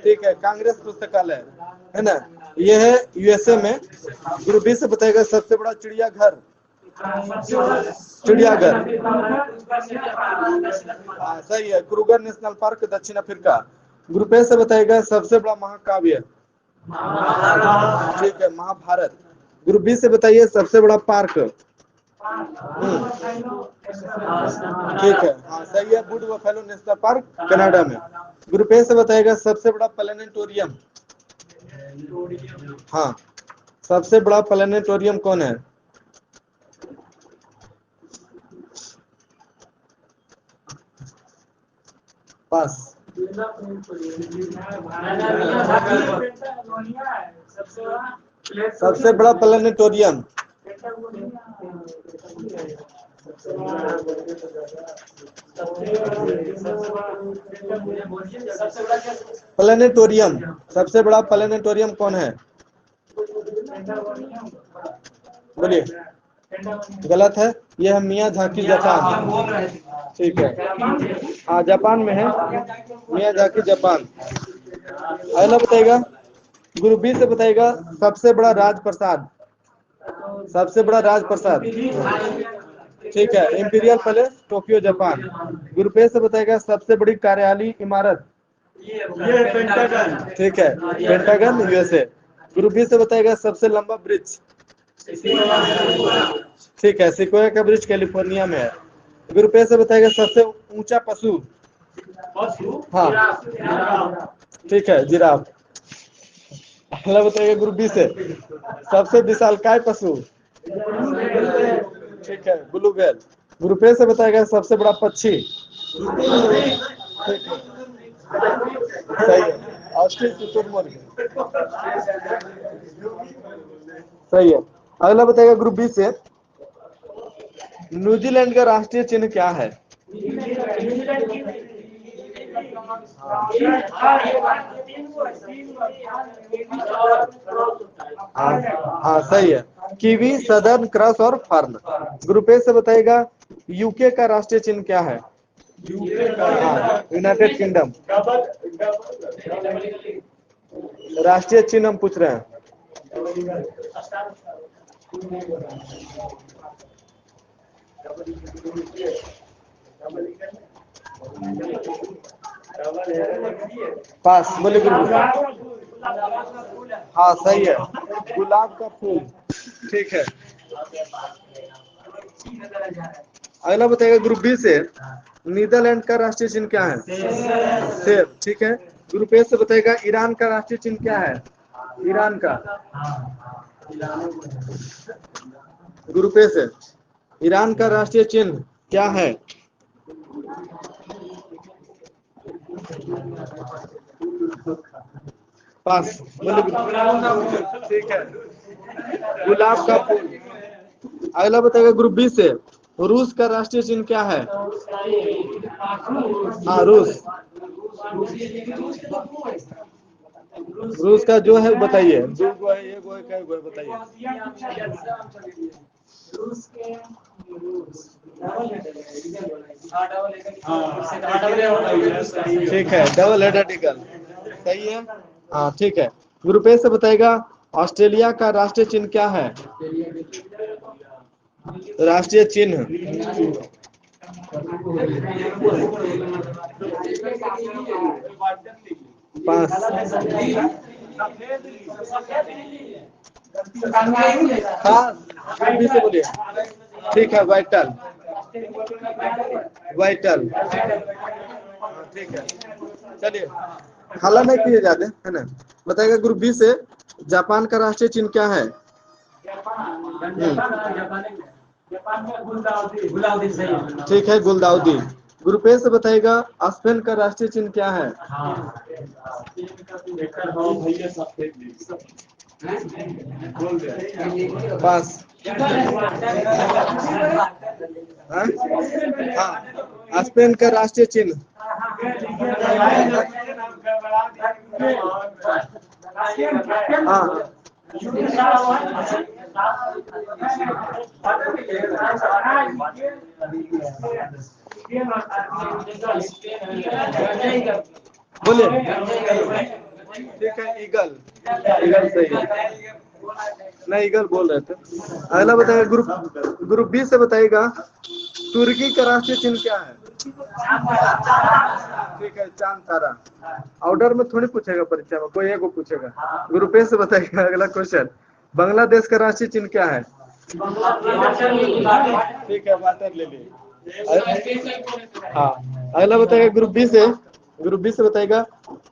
ठीक है, कांग्रेस पुस्तकालय है ना, ये है यूएसए में। ग्रुप बी से बताएगा सबसे बड़ा चिड़ियाघर। चिड़ियाघर, हाँ सही है, क्रूगर नेशनल पार्क, दक्षिण अफ्रीका। ग्रुप ए से बताएगा सबसे बड़ा महाकाव्य। ठीक है, महाभारत। ग्रुप बी से बताइए सबसे बड़ा पार्क। ठीक है, हाँ सही है, would buffalo national park, Canada में। ग्रुप ए से बताएगा सबसे बड़ा प्लेनेटोरियम। हाँ, सबसे बड़ा प्लेनेटोरियम कौन है? पास। सबसे बड़ा प्लेनेटोरियम, प्लेनेटोरियम, सबसे बड़ा प्लेनेटोरियम कौन है? बोलिए। गलत है, यह है मियाजाकी, जापान। ठीक है, हाँ जापान में है, मियाजाकी, जापान। अगला बताइएगा ग्रुप बी से बताइएगा सबसे बड़ा राजप्रसाद। सबसे बड़ा राजप्रसाद, ठीक है, imperial palace, Tokyo, Japan. Group A से बताएगा सबसे बड़ी कार्यालयीय इमारत। पेंटागन। ठीक है, पेंटागन, यूएसए। ग्रुप बी से बताएगा सबसे लंबा ब्रिज। ठीक है, सिक्वेया का ब्रिज कैलिफोर्निया में है। ग्रुप ए से बताएगा सबसे ऊंचा पशु। हाँ ठीक है, जिराफ। अगला बताइएगा ग्रुप बी से सबसे विशालकाय पशु। ठीक है, ब्लू व्हेल। ग्रुप ए से बताएगा सबसे बड़ा पक्षी। सही है, ऑस्ट्रिच शुतुरमुर्ग। सही है। अगला बताइएगा ग्रुप बी से, न्यूजीलैंड का राष्ट्रीय चिन्ह क्या है? हाँ हाँ सही है, कीवी, सदर्न क्रॉस और फर्न। ग्रुप ए से बताइएगा यूके का राष्ट्रीय चिन्ह क्या है? हाँ, यूनाइटेड किंगडम। राष्ट्रीय चिन्ह हम पूछ रहे हैं। पास बोले गुरु। हाँ सही है, गुलाब का फूल। ठीक है। अगला बताइएगा ग्रुप बी से, नीदरलैंड का राष्ट्रीय चिन्ह क्या है? सेब। ठीक है। ग्रुप ए से बताइएगा ईरान का राष्ट्रीय चिन्ह क्या है? ईरान का। ग्रुप ए से ईरान का राष्ट्रीय चिन्ह क्या है? पास बोले गुरु। ठीक है, गुलाब का फूल। अगला बताइएगा ग्रुप बी से, रूस का राष्ट्रीय चिन्ह क्या है? हाँ रूस। रूस का जो है बताइए, दो गो है, एक गो है, कई गो है बताइए। ठीक है, डबल हेडेड ईगल। सही है। हाँ ठीक है। ग्रुप ए से बताएगा ऑस्ट्रेलिया का राष्ट्रीय चिन्ह क्या है? राष्ट्रीय चिन्ह। पांच। हाँ जल्दी से बोलिए। ठीक है, वाइटल। वाइटल। ठीक है, चलिए हल्ला नहीं किए जाते है ना। बताएगा ग्रुप बी से, जापान का राष्ट्रीय चिन्ह क्या है? ठीक है, गुलदाउदी। ग्रुप ए से बताएगा स्पेन का राष्ट्रीय चिन्ह क्या है? बस। हाँ, स्पेन का राष्ट्रीय चिन्ह। हाँ बोलिए। ठीक है, ईगल। ईगल सही है। नहीं, ईगल बोल रहे थे। अगला बताइएगा ग्रुप बी से बताइएगा तुर्की का राष्ट्रीय चिन्ह क्या है? ठीक है, चांद तारा। ऑर्डर में थोड़ी पूछेगा परीक्षा में, कोई एक को पूछेगा। ग्रुप ए से बताइएगा अगला क्वेश्चन, बांग्लादेश का राष्ट्रीय चिन्ह क्या है? ठीक है, वाटर लिली। हाँ। अगला बताइएगा ग्रुप बी से बताइएगा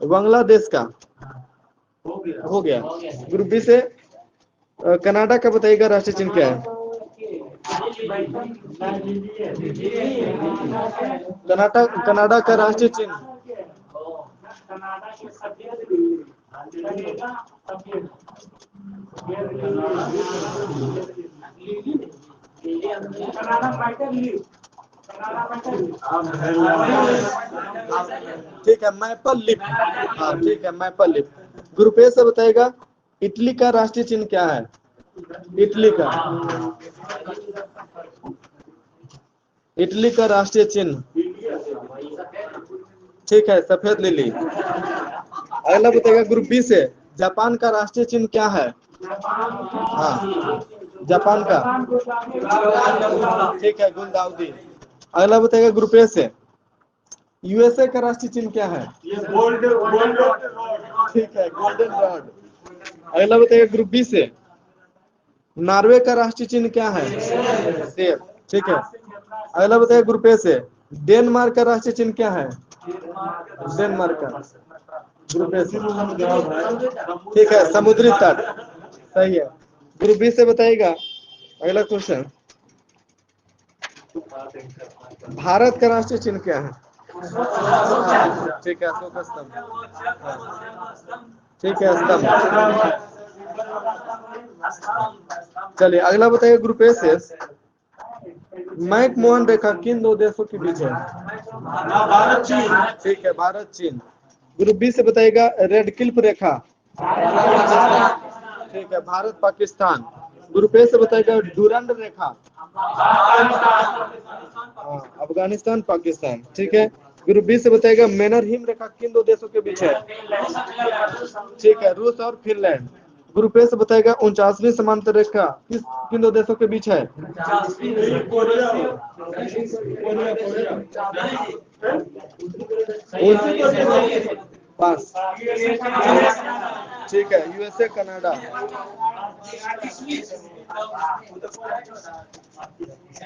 बांग्लादेश का। हो गया। ग्रुप बी से कनाडा का बताइएगा राष्ट्रीय चिन्ह क्या है? कनाडा का राष्ट्रीय चिन्ह। ठीक है, मैपल लीफ। हाँ ठीक है, मैपल लीफ। ग्रुप ए से बताइएगा इटली का राष्ट्रीय चिन्ह क्या है? इटली का राष्ट्रीय चिन्ह। ठीक है, सफेद लिली। अगला बताइएगा ग्रुप बी से, जापान का राष्ट्रीय चिन्ह क्या है? हाँ, जापान का। ठीक है, गुलदाउदी। अगला बताइएगा ग्रुप ए से, यूएसए का राष्ट्रीय चिन्ह क्या है? ठीक है, गोल्डन रॉड। अगला बताइएगा ग्रुप बी से, नॉर्वे का राष्ट्रीय चिन्ह क्या है? सेब। ठीक है। अगला बताइए ग्रुप ए से, डेनमार्क का राष्ट्रीय चिन्ह क्या है? डेनमार्क का। ग्रुप ए से। ठीक है, समुद्री तट। सही है। ग्रुप बी से बताइएगा अगला क्वेश्चन, भारत का राष्ट्रीय चिन्ह क्या है? ठीक है, अशोक स्तंभ। हाँ, ठीक है, स्तंभ। चलिए अगला बताइए, ग्रुप ए से मैक मोहन रेखा किन दो देशों के बीच है? भारत चीन। ठीक है, भारत चीन। ग्रुप बी से बताइएगा, रेड क्लिफ रेखा। ठीक है, भारत पाकिस्तान। ग्रुप ए से बताइएगा, डुरंड रेखा। हाँ, अफगानिस्तान पाकिस्तान। ठीक है, ग्रुप बी से बताइएगा, मैनर-हिम रेखा किन दो देशों के बीच है? ठीक है, रूस और फिनलैंड। ग्रुप ए से बताइएगा, 49वीं समांतर रेखा किन दो देशों के बीच है? पास। ठीक है, यूएसए कनाडा।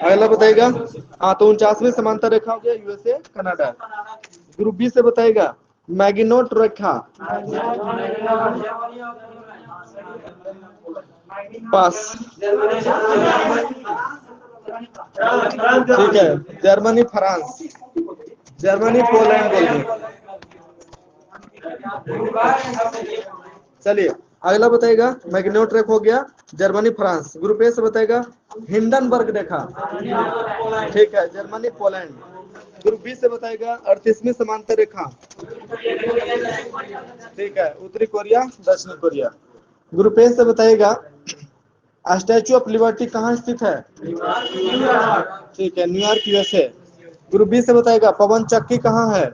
अगला बताइएगा, हाँ तो 49वीं समांतर रेखा हो गया यूएसए कनाडा। ग्रुप बी से बताइएगा, मैगिनोट रेखा। पास। ठीक है, जर्मनी फ्रांस। जर्मनी पोलैंड बोलिए। चलिए अगला बताइएगा, मैग्नेट रेखा हो गया जर्मनी फ्रांस। ग्रुप ए से बताइएगा, हिंडनबर्ग रेखा। ठीक है, जर्मनी पोलैंड। ग्रुप बी से बताइएगा, 38वीं समांतर रेखा। ठीक है, उत्तरी कोरिया दक्षिण कोरिया। ग्रुप ए से बताइएगा, स्टैचू ऑफ लिबर्टी कहाँ स्थित है? ठीक है, न्यूयॉर्क यूएसए। ग्रुप बी से बताइएगा, पवन चक्की कहाँ है?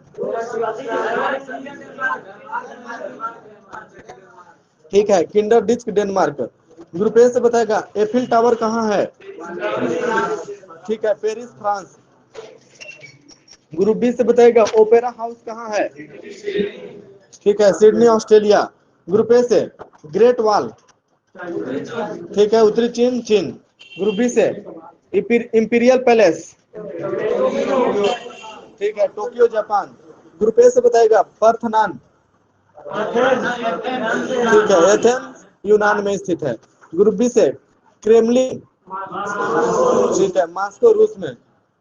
ठीक है, Kinderdijk Denmark. Group A से बताएगा, एफिल टावर कहाँ है? ठीक है, पेरिस फ्रांस। ग्रुप बी से बताएगा, ओपेरा हाउस कहाँ है? ठीक है, सिडनी ऑस्ट्रेलिया। ग्रुप ए से ग्रेट वॉल। ठीक है, उत्तरी चीन चीन। ग्रुप बी से इंपीरियल पैलेस। ठीक है, टोक्यो जापान। ग्रुप ए से बताएगा, पार्थनान। ठीक है, एथेंस यूनान में स्थित है। ग्रुप बी से क्रेमलिन। ठीक है, मॉस्को रूस में।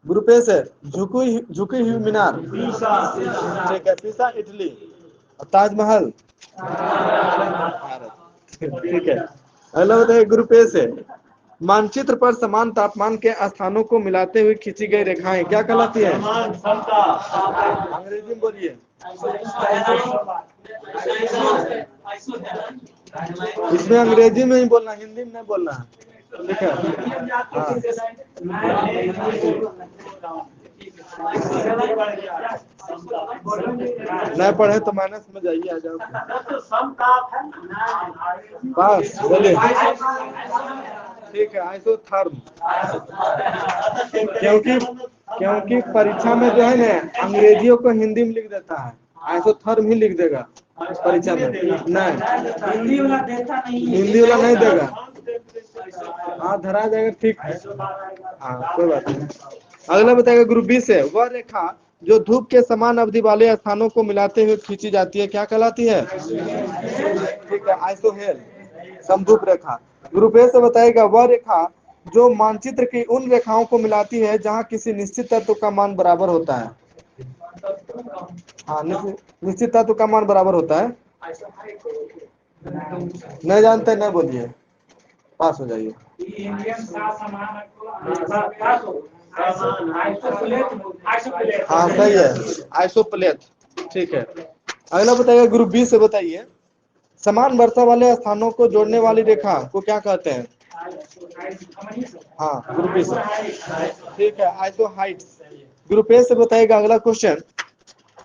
ग्रुप ए से झुकी हुई मीनार। ठीक है, पिसा इटली। ताजमहल भारत। ठीक है, अगला बताइए, ग्रुप ए से मानचित्र पर समान तापमान के स्थानों को मिलाते हुए खींची गई रेखाएं क्या कहलाती है? अंग्रेजी में बोलिए। इसमें अंग्रेजी में ही बोलना, हिंदी में नहीं बोलना। ठीक है, हाँ। नहीं पढ़े तो माइनस में जाइए, आ जाओ। बस बोलिए। ठीक है, आइसोथर्म। क्योंकि परीक्षा में जो है ना, अंग्रेजियों को हिंदी में लिख देता है, आइसोथर्म ही लिख देगा परीक्षा में। नहीं, हिंदी वाला नहीं देगा। हाँ, धरा जाएगा। ठीक है, हाँ कोई बात नहीं। अगला बताएगा, ग्रुप बी से वह रेखा जो धूप के समान अवधि वाले स्थानों को मिलाते हुए खींची जाती है क्या कहलाती है? ठीक है, आइसोहेल समधूप रेखा। ग्रुप ए से बताएगा, वह रेखा जो मानचित्र की उन रेखाओं को मिलाती है जहां किसी निश्चित तत्व का मान बराबर होता है। हाँ, निश्चित तत्व का मान बराबर होता है। नहीं जानते नहीं बोलिए, पास हो जाइए। हाँ सही है, आइसोप्लेट। ठीक है, अगला बताइए, ग्रुप बी से बताइए, समान वर्षा वाले स्थानों को जोड़ने वाली रेखा को क्या कहते हैं? हाँ, ग्रुप बी से। ठीक है, आइसोहाइट्स। ग्रुप ए से बताइएगा, अगला क्वेश्चन,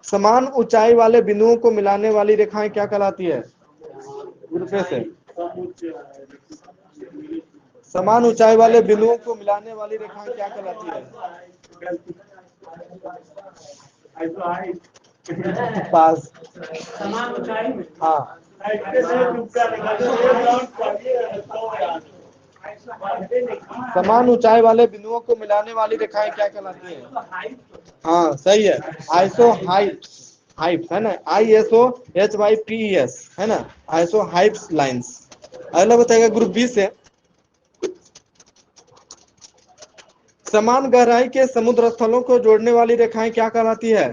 समान ऊंचाई वाले बिंदुओं को मिलाने वाली रेखाएं क्या कहलाती है? ग्रुप ए से समान ऊंचाई वाले बिंदुओं को मिलाने वाली रेखाएं क्या कहलाती है? पास। समान ऊंचाई में। हाँ, समान ऊंचाई वाले बिंदुओं को मिलाने वाली रेखाएं क्या कहलाती है? हाँ सही है, आइसो हाइप्स। हाइप्स है ना, ISOHYPES है ना, आइसो हाइप्स लाइंस। अगला बताएगा, ग्रुप बी से समान गहराई के समुद्र स्थलों को जोड़ने वाली रेखाएं क्या कहलाती है?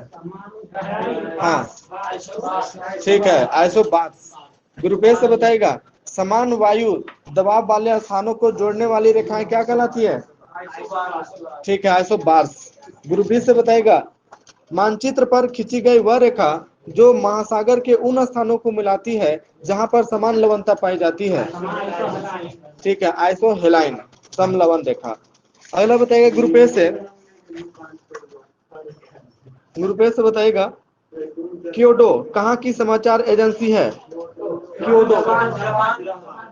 हाँ ठीक है, आइसोबार्स। ग्रुप ए से बताएगा समान वायु दबाव वाले स्थानों को जोड़ने वाली रेखाएं क्या कहलाती है? ठीक है, आइसोबार्स। ग्रुप बी से बताएगा मानचित्र पर खींची गई वह रेखा जो महासागर के उन स्थानों को मिलाती है जहां पर समान लवणता पाई जाती है। ठीक है, आइसोहेलाइन, समलवण रेखा। अगला बताएगा ग्रुप ए से, ग्रुप ए से बताएगा क्योडो कहाँ की समाचार एजेंसी है? क्योडो,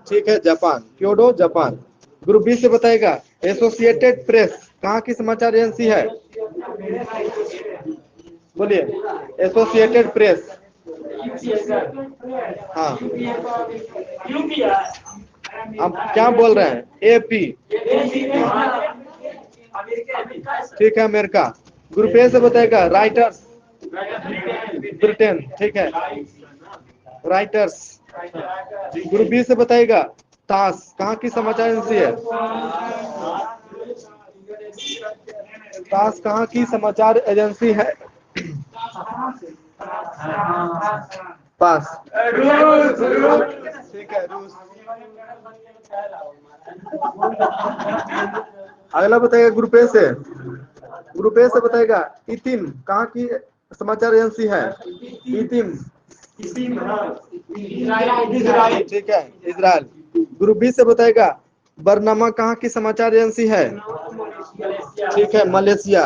ठीक है, Japan, Kyodo Japan. Group B से बताएगा एसोसिएटेड प्रेस कहाँ की समाचार एजेंसी है? बोलिए, एसोसिएटेड प्रेस। हाँ, आप क्या बोल रहे हैं? एपी, ठीक है, अमेरिका। ग्रुप ए से बताएगा राइटर्स, ब्रिटेन, ठीक है, राइटर्स। ग्रुप बी से बताएगा तास कहाँ की समाचार एजेंसी है? तास कहाँ की समाचार एजेंसी है? पास, ठीक है, रूस। अगला बताएगा ग्रुप ए से, ग्रुप ए से बताएगा इतिम कहाँ की समाचार एजेंसी है? इतिम, ठीक है, इजराइल। ग्रुप बी से बताएगा बरनामा कहाँ की समाचार एजेंसी है? ठीक है, मलेशिया।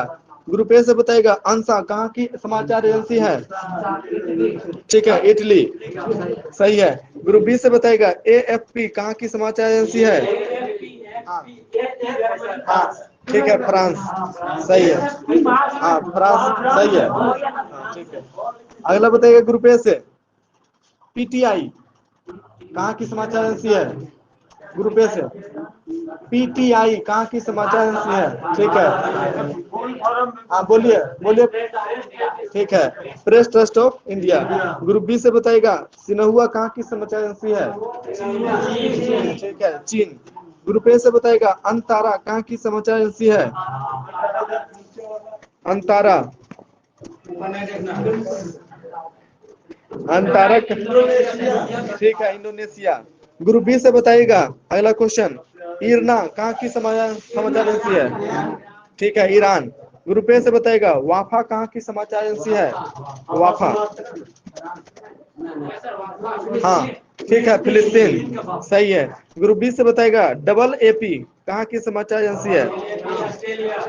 ग्रुप ए से बताएगा अंसा कहाँ की समाचार एजेंसी है? ठीक है, इटली, सही है। ग्रुप बी से बताएगा एएफपी कहाँ की समाचार एजेंसी है? हाँ, हाँ, ठीक है, फ्रांस, सही है। हाँ, फ्रांस सही है। हाँ, ठीक है। अगला बताइए ग्रुप ए से पीटीआई कहाँ की समाचार एजेंसी है? ग्रुप ए से पीटीआई कहाँ की समाचार एजेंसी है? ठीक है, हाँ, बोलिए बोलिए, ठीक है, Press Trust of India. Group B से बताइएगा सिन्हुआ कहाँ की समाचार एजेंसी है? ठीक है, चीन। ग्रुप ए से बताइएगा अंतारा कहाँ की समाचार एजेंसी है? अंतारा, अंतारा, ठीक है, इंडोनेशिया। ग्रुप बी से बताइएगा अगला क्वेश्चन इरना कहाँ की समाचार एजेंसी है? ठीक है, ईरान। ग्रुप ए से बताइएगा वाफा कहाँ की समाचार एजेंसी है? वाफा, हाँ, ठीक है, फिलिस्तीन, सही है। ग्रुप बी से बताएगा डबल एपी कहाँ की समाचार एजेंसी है?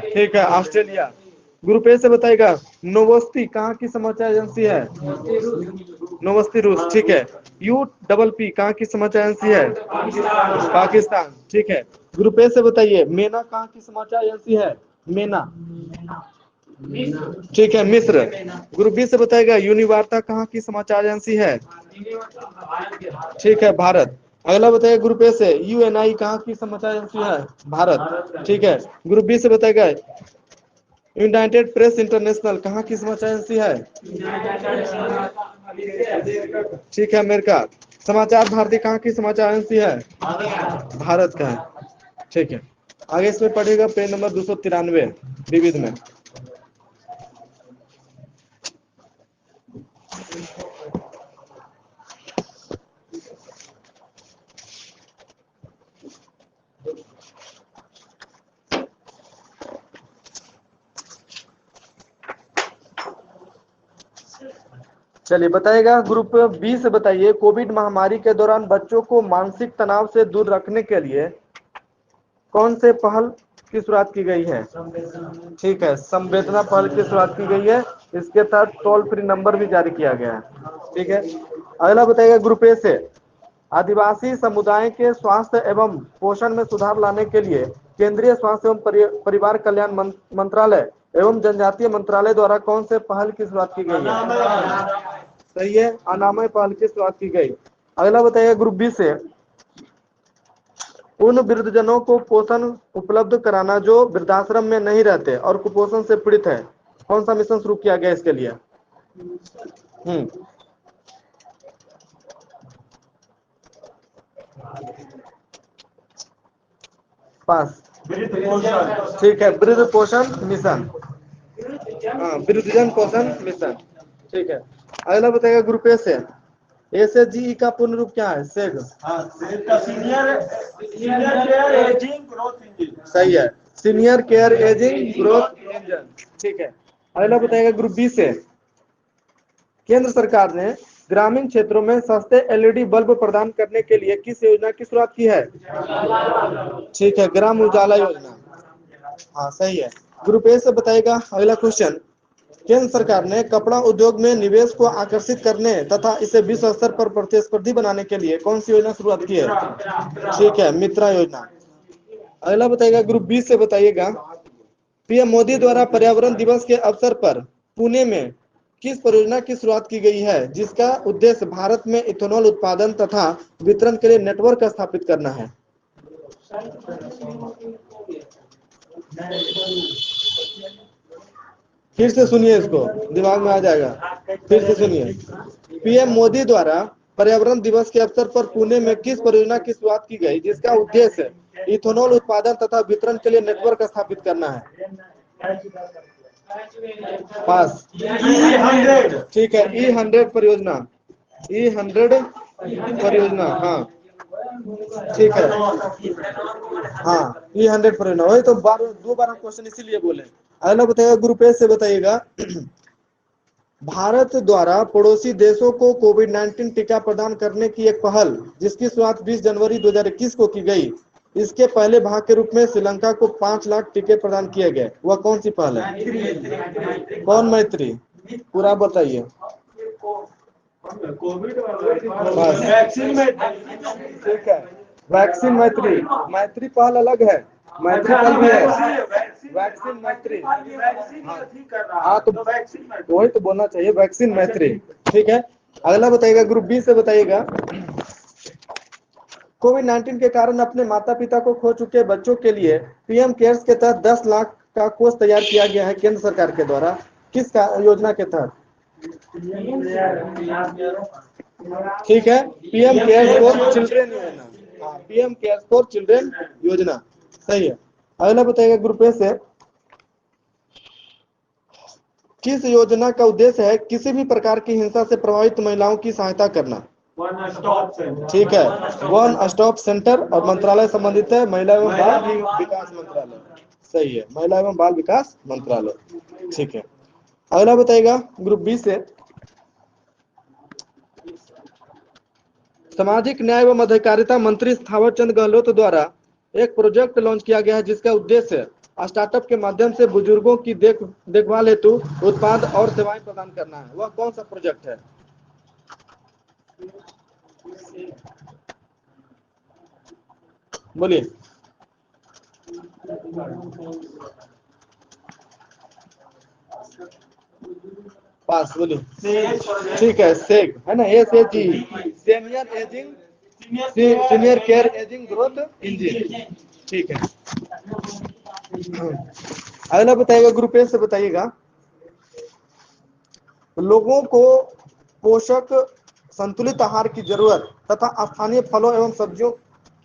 ठीक है, ऑस्ट्रेलिया। ग्रुप ए से बताएगा नोवोस्ती कहाँ की समाचार एजेंसी है? नोवोस्ती, रूस, ठीक है। यू डबल पी कहाँ की समाचार एजेंसी है? पाकिस्तान, ठीक है। ग्रुप ए से बताइए मेना कहाँ की समाचार एजेंसी है? मेना, ठीक है, मिस्र। ग्रुप बी से बताएगा यूनिवार्ता कहाँ की समाचार एजेंसी है? ठीक है, भारत। अगला बताइए ग्रुप ए से यूएनआई कहाँ की समाचार एजेंसी है? भारत, ठीक है। ग्रुप बी से बताएगा यूनाइटेड प्रेस इंटरनेशनल कहाँ की समाचार एजेंसी है? ठीक है, अमेरिका। समाचार भारती कहाँ की समाचार एजेंसी है? भारत का है, ठीक है। आगे इसमें पढ़ेगा पेज नंबर 293 विविध में। चलिए बताइएगा ग्रुप बी से बताइए कोविड महामारी के दौरान बच्चों को मानसिक तनाव से दूर रखने के लिए कौन से पहल की शुरुआत की गई है? ठीक है, संवेदना पहल की शुरुआत की गई है। इसके तहत टोल फ्री नंबर भी जारी किया गया है, ठीक है। अगला बताइएगा ग्रुप ए से आदिवासी समुदाय के स्वास्थ्य एवं पोषण में सुधार लाने के लिए केंद्रीय स्वास्थ्य एवं परिवार कल्याण मंत्रालय एवं जनजातीय मंत्रालय द्वारा कौन से पहल की शुरुआत की गई है? सही है, अनामय पहल की शुरुआत की गई। अगला बताइए ग्रुप बी से उन वृद्धजनों को पोषण उपलब्ध कराना जो वृद्धाश्रम में नहीं रहते और कुपोषण से पीड़ित है, कौन सा मिशन शुरू किया गया इसके लिए? पास, वृद्ध पोषण। ठीक है, वृद्ध पोषण मिशन। हाँ, वृद्धजन पोषण मिशन। ठीक है। अगला बताइएगा ग्रुप ए से, एसएचजीई का पूर्ण रूप क्या है? सेग। हाँ, senior senior care ageing growth engine. सही है, senior care ageing growth engine. ठीक है। अगला बताइएगा ग्रुप बी से, केंद्र सरकार ने ग्रामीण क्षेत्रों में सस्ते एलईडी बल्ब प्रदान करने के लिए किस योजना की शुरुआत की है? ठीक है, ग्राम उजाला योजना। हाँ सही है। ग्रुप ए से बताइएगा अगला क्वेश्चन, केंद्र सरकार ने कपड़ा उद्योग में निवेश को आकर्षित करने तथा इसे विश्व स्तर पर प्रतिस्पर्धी बनाने के लिए कौन सी योजना शुरुआत की है? ठीक है, मित्रा योजना। अगला बताइएगा ग्रुप बी से बताइएगा, पीएम मोदी द्वारा पर्यावरण दिवस के अवसर पर पुणे में किस परियोजना की शुरुआत की गई है जिसका उद्देश्य भारत में इथेनॉल उत्पादन तथा वितरण के लिए नेटवर्क स्थापित करना है? फिर से सुनिए, इसको दिमाग में आ जाएगा। फिर से सुनिए, पीएम मोदी द्वारा पर्यावरण दिवस के अवसर पर पुणे में किस परियोजना की शुरुआत की गई जिसका उद्देश्य इथेनॉल उत्पादन तथा वितरण के लिए नेटवर्क स्थापित करना है? पास। ठीक है, E100 परियोजना। E100 परियोजना, हाँ ठीक है। हाँ, E100 परियोजना, वही तो दो बार हम क्वेश्चन इसीलिए बोले। अगला बताइएगा ग्रुप ए से बताइएगा, भारत द्वारा पड़ोसी देशों को कोविड-19 टीका प्रदान करने की एक पहल जिसकी शुरुआत 20 जनवरी 2021 को की गई, इसके पहले भाग के रूप में श्रीलंका को 5 लाख टीके प्रदान किए गए, वह कौन सी पहल है? कौन मैत्री? पूरा बताइए। कोविड वैक्सीन में। ठीक है, वैक्सीन मैत्री। मैत्री पहल अलग है, मैत्री पहल भी है, वैक्सीन मैत्री। हाँ तो वही तो बोलना चाहिए, वैक्सीन मैत्री। ठीक है। अगला बताइएगा ग्रुप बी से बताइएगा, कोविड-19 के कारण अपने माता पिता को खो चुके बच्चों के लिए पीएम केयर्स के तहत 10 लाख का कोष तैयार किया गया है केंद्र सरकार के द्वारा, किस योजना के तहत? ठीक है, पीएम केयर्स फॉर चिल्ड्रेन योजना। हाँ, पीएम केयर्स फॉर चिल्ड्रेन योजना, सही है। अगला बताइएगा ग्रुप ए से, किस योजना का उद्देश्य है किसी भी प्रकार की हिंसा से प्रभावित महिलाओं की सहायता करना? ठीक है, वन स्टॉप सेंटर, और मंत्रालय संबंधित है महिला एवं बाल विकास मंत्रालय। सही है, महिला एवं बाल विकास मंत्रालय। ठीक है। अगला बताइएगा ग्रुप बी से, सामाजिक न्याय एवं अधिकारिता मंत्री थावर चंद गहलोत द्वारा एक प्रोजेक्ट लॉन्च किया गया है जिसका उद्देश्य स्टार्टअप के माध्यम से बुजुर्गों की देखभाल हेतु उत्पाद और सेवाएं प्रदान करना है, वह कौन सा प्रोजेक्ट है? बोलिए। पास, बोलिए। ठीक है, सेग है ना, SHG, senior care ageing growth engine. ठीक है। अगला बताइएगा ग्रुप ए से बताइएगा, लोगों को पोषक संतुलित आहार की जरूरत तथा स्थानीय फलों एवं सब्जियों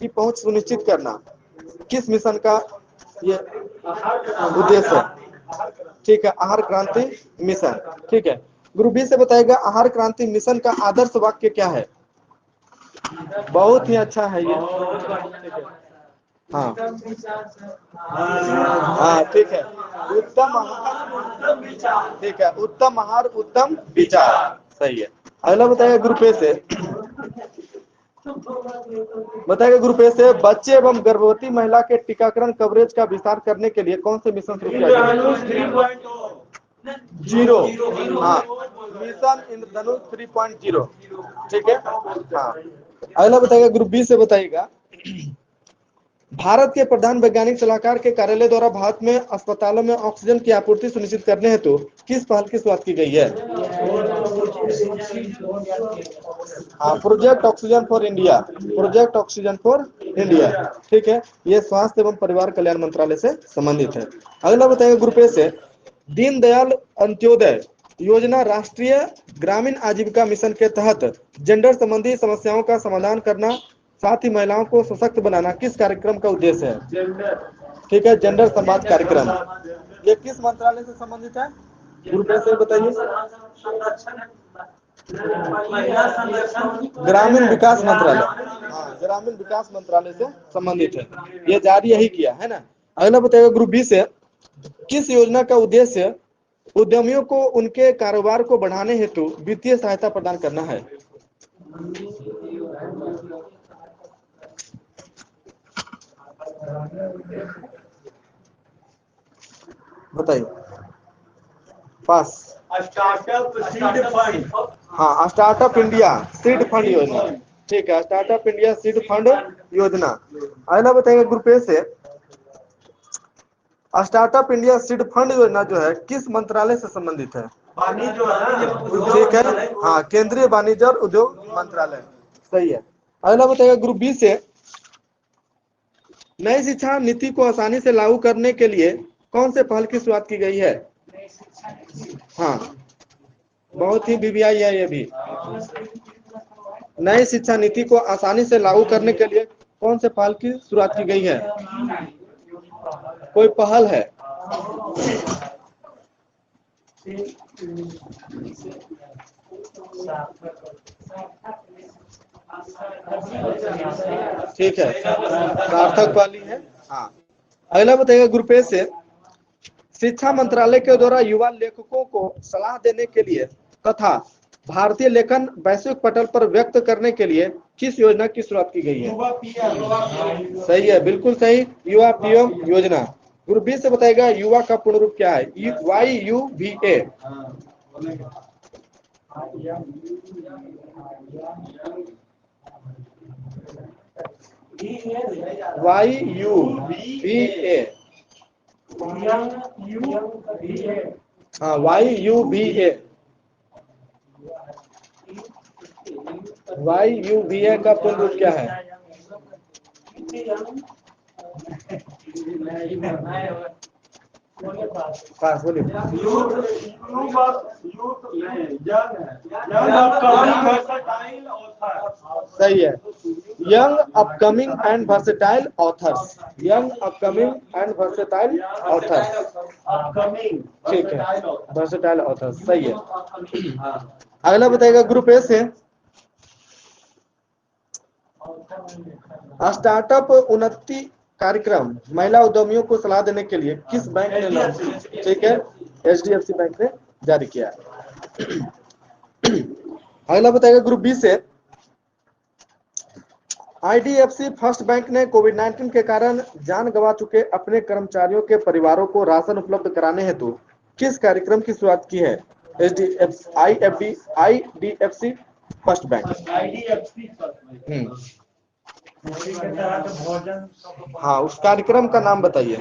की पहुंच सुनिश्चित करना किस मिशन का ये उद्देश्य है? ठीक है, आहार क्रांति मिशन। ठीक है। ग्रुप बी से बताइएगा, आहार क्रांति मिशन का आदर्श वाक्य क्या है? बहुत ही अच्छा है ये। हाँ हाँ, ठीक है, उत्तम आहार, ठीक है, उत्तम आहार उत्तम विचार, सही है। अगला बताइएगा ग्रुप ए से, बताइएगा ग्रुप ए से, बच्चे एवं गर्भवती महिला के टीकाकरण कवरेज का विस्तार करने के लिए कौन से मिशन शुरू किया गया? 3.0। हाँ, मिशन इंद्रधनुष 3.0। ठीक है। हाँ, अगला बताइएगा ग्रुप बी से बताइएगा, भारत के प्रधान वैज्ञानिक सलाहकार के कार्यालय द्वारा भारत में अस्पतालों में ऑक्सीजन की आपूर्ति सुनिश्चित करने हेतु किस पहल की शुरुआत की गई है? हाँ, project oxygen for India, project oxygen for India. ठीक है, ये स्वास्थ्य एवं परिवार कल्याण मंत्रालय से संबंधित है। अगला बताइए ग्रुप ए से, दीनदयाल अंत्योदय योजना राष्ट्रीय ग्रामीण आजीविका मिशन के तहत जेंडर संबंधी समस्याओं का समाधान करना साथ ही महिलाओं को सशक्त बनाना किस कार्यक्रम का उद्देश्य है? ठीक है, जेंडर संवाद कार्यक्रम, ये किस मंत्रालय से संबंधित है? ग्रुप ए से बताइए। ग्रामीण विकास मंत्रालय, हाँ, ग्रामीण विकास मंत्रालय से संबंधित है, ये जारी यही किया है ना। अगला बताइएगा ग्रुप बी से, किस योजना का उद्देश्य उद्यमियों को उनके कारोबार को बढ़ाने हेतु वित्तीय सहायता प्रदान करना है? बताइए। पास। Startup seed fund. हाँ, स्टार्टअप इंडिया सीड फंड योजना, ठीक है, स्टार्टअप इंडिया सीड फंड योजना। अगला बताइएगा ग्रुप ए से, स्टार्टअप इंडिया सीड फंड योजना जो है किस मंत्रालय से संबंधित है? ठीक है, हाँ, केंद्रीय वाणिज्य और उद्योग मंत्रालय, सही है। अगला बताइएगा ग्रुप बी से, नई शिक्षा नीति को आसानी से लागू करने के लिए कौन से पहल की शुरुआत की गई है? हाँ, बहुत ही बीबीआई है ये भी। नई शिक्षा नीति को आसानी से लागू करने के लिए कौन से पहल की शुरुआत की गई है? कोई पहल है? ठीक है, सार्थक वाली है, हाँ। अगला बताइएगा ग्रुप ए से, शिक्षा मंत्रालय के द्वारा युवा लेखकों को सलाह देने के लिए तथा भारतीय लेखन वैश्विक पटल पर व्यक्त करने के लिए किस योजना की शुरुआत की गई है? सही है, बिल्कुल सही, युवा पीएम योजना। ग्रुप बी से बताएगा युवा का पूर्ण रूप क्या है? YUVA। YUVA, हाँ, YUVA। YUVA का पूर्ण रूप क्या है? पास बोलिए। सही है, young upcoming and versatile authors, young upcoming and versatile authors, ठीक है, वर्सेटाइल ऑथर्स, सही है। अगला बताइएगा ग्रुप ए से, स्टार्टअप उन्नति कार्यक्रम महिला उद्यमियों को सलाह देने के लिए किस बैंक ने लॉन्च किया? ठीक है, HDFC बैंक ने जारी किया। अगला बताइएगा ग्रुप बी से, IDFC फर्स्ट बैंक ने कोविड-19 के कारण जान गंवा चुके अपने कर्मचारियों के परिवारों को राशन उपलब्ध कराने हेतु किस कार्यक्रम की शुरुआत की है? IDFC first bank. हाँ, उस कार्यक्रम का नाम बताइए।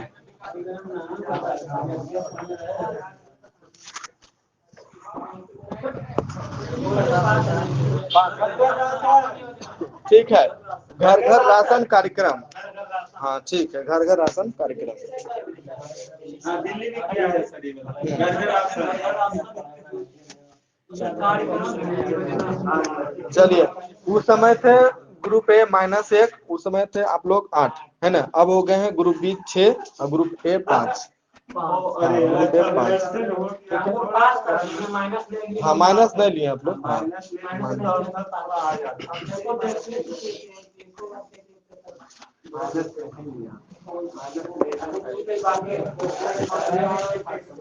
ठीक है, घर घर राशन कार्यक्रम, हाँ, ठीक है, घर घर राशन कार्यक्रम। दिल्ली में किया है सर ये घर घर राशन। चलिए, उस समय थे ग्रुप ए -1, उस समय थे आप लोग 8, है ना। अब हो गए हैं ग्रुप बी 6 और ग्रुप ए 5। ग्रुप ए 5, हाँ, माइनस नहीं लिए आप लोग, हाँ।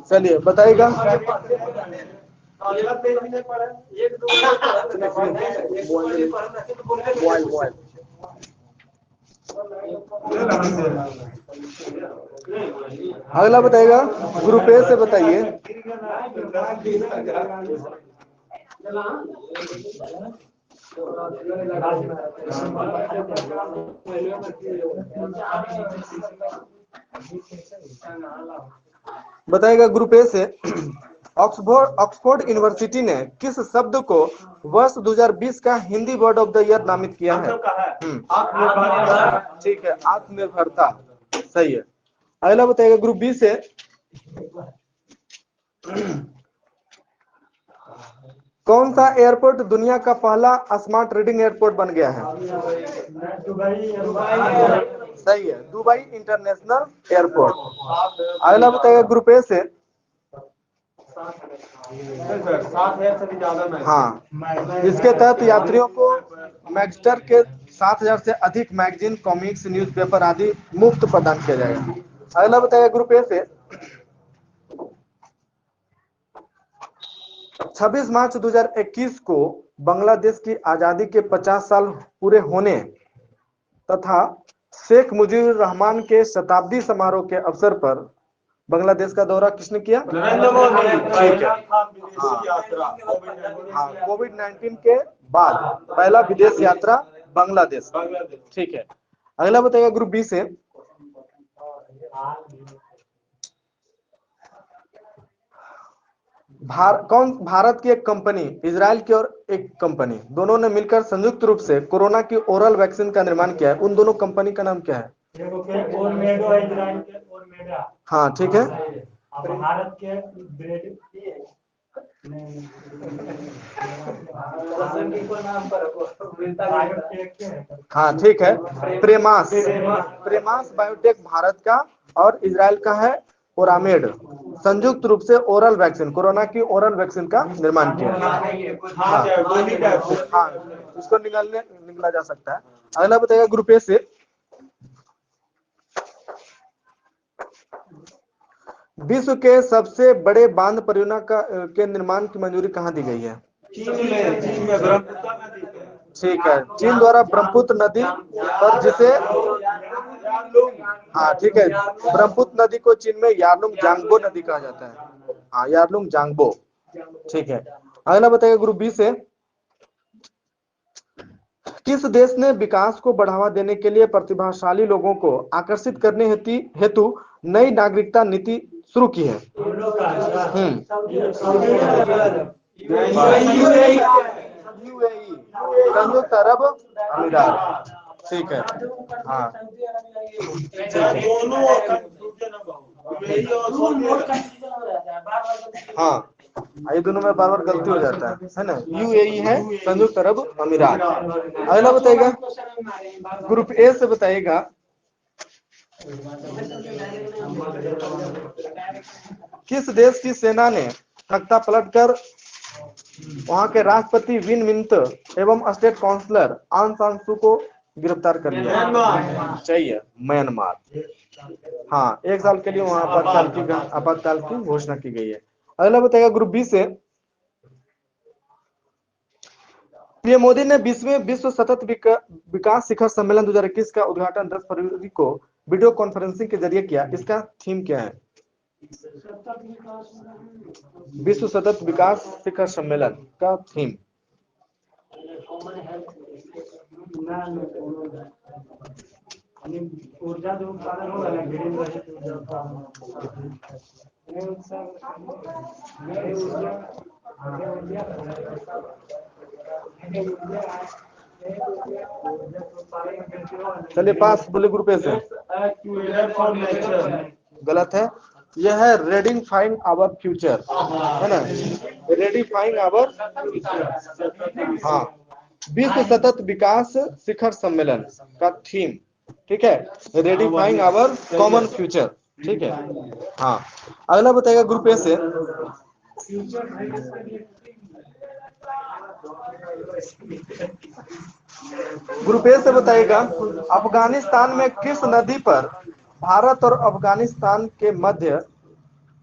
चलिए बताइएगा। अगला बताइएगा ग्रुप ए से, बताइए। बताइएगा ग्रुप ए से, ऑक्सफोर्ड यूनिवर्सिटी ने किस शब्द को वर्ष 2020 का Hindi word of the year नामित किया है? ठीक है, आत्मनिर्भरता, सही है। अगला बताइएगा ग्रुप बी से, कौन सा एयरपोर्ट दुनिया का पहला स्मार्ट रीडिंग एयरपोर्ट बन गया है? सही है, दुबई इंटरनेशनल एयरपोर्ट। अगला बताइएगा ग्रुप ए से। सर 7,000 से भी ज्यादा मैच। हाँ, इसके तहत यात्रियों को मैक्सटर के 7,000 से अधिक मैगजीन, कॉमिक्स, न्यूज़पेपर आदि मुफ्त प्रदान किया जाएगा। अगला बताइएगा ग्रुप ए से। 26 मार्च 2021 को बांग्लादेश की आजादी के 50 साल पूरे होने तथा शेख मुजीबुर रहमान के शताब्दी समारोह के अवसर पर बांग्लादेश का दौरा किसने किया? नरेंद्र मोदी। ठीक है। विदेशी यात्रा हाँ, कोविड-19 के बाद पहला विदेश यात्रा बांग्लादेश। ठीक है। अगला बताइएगा ग्रुप बी से। भारत की एक कंपनी, इजराइल की और एक कंपनी, दोनों ने मिलकर संयुक्त रूप से कोरोना की ओरल वैक्सीन का निर्माण किया है। उन दोनों कंपनी का नाम क्या है? हाँ, ठीक है। भारत के ब्रेड हाँ, ठीक है। प्रेमास बायोटेक भारत का और इजराइल का है ओरामेड। संयुक्त रूप से ओरल वैक्सीन, कोरोना की ओरल वैक्सीन का निर्माण किया। हाँ, इसको निकला जा सकता है। अगला बताइएगा ग्रुप ए से। विश्व के सबसे बड़े बांध परियोजना के निर्माण की मंजूरी कहाँ दी गई है? चीन में ब्रह्मपुत्र नदी पे। ठीक है, चीन द्वारा ब्रह्मपुत्र नदी पर, जिसे हाँ ठीक है, ब्रह्मपुत्र नदी को चीन में यारलुंग जांगबो नदी कहा जाता है। हाँ, यारलुंग जांगबो। ठीक है। अगला बताइए ग्रुप बी से। किस देश ने विकास को बढ़ावा देने के लिए प्रतिभाशाली लोगों को आकर्षित करने हेतु नई नागरिकता नीति शुरू की है? यूएई, संयुक्त अरब अमीरात। ठीक है। हाँ, हाँ, ये दोनों में बार बार गलती हो जाता है ना। यूएई है संयुक्त अरब अमीरात। अगला बताइएगा ग्रुप ए से। बताइएगा किस देश की सेना ने तख्ता पलटकर वहां के राष्ट्रपति विन मिंत एवं स्टेट काउंसलर आंग सान सू को गिरफ्तार कर लिया? चाहिए म्यांमार। हाँ, 1 साल के लिए वहां आपातकाल की घोषणा की गई है। अगला बताइएगा ग्रुप बी से। पीएम मोदी ने 20वें विश्व सतत विकास शिखर सम्मेलन 2021 का उद्घाटन 10 फरवरी को वीडियो कॉन्फ्रेंसिंग के जरिए किया। इसका थीम क्या है? विश्व सतत विकास शिखर सम्मेलन का थीम। ऊर्जा जो उत्पादन होगा ना, ग्रीन ऊर्जा उत्पादन। चलिए पास बोले ग्रुप ए से। गलत है, यह है रेडिफाइंग आवर फ्यूचर, है ना। रेडिफाइंग आवर, हाँ, विश्व सतत विकास शिखर सम्मेलन का थीम। ठीक है, रेडिफाइंग आवर कॉमन फ्यूचर। ठीक है। हाँ, अगला बताइएगा ग्रुप ए से। ग्रुप ए से बताइएगा अफगानिस्तान में किस नदी पर भारत और अफगानिस्तान के मध्य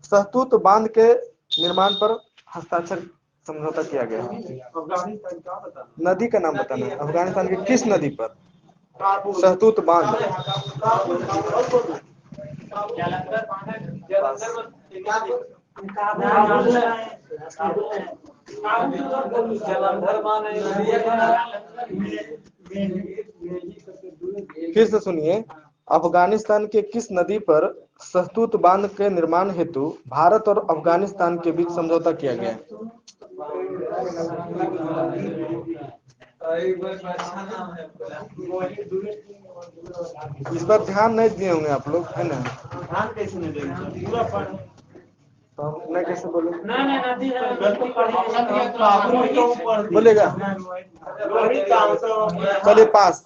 सहतूत बांध के निर्माण पर हस्ताक्षर समझौता किया गया? अफगानिस्तान का बताना। नदी का नाम बताना है। अफगानिस्तान की किस नदी पर सहतूत बांध? फिर से सुनिए, अफगानिस्तान के किस नदी पर सहतूत बांध के निर्माण हेतु भारत और अफगानिस्तान के बीच समझौता किया गया? इस पर ध्यान नहीं दिए होंगे आप लोग, है ना। ध्यान कैसे नहीं देंगे? पूरा पढ़ तो हम मैं कैसे बोलूँ? नहीं नदी है गलती काबुल तो ऊपर बोलेगा रोहित का आंसर चलिए पास।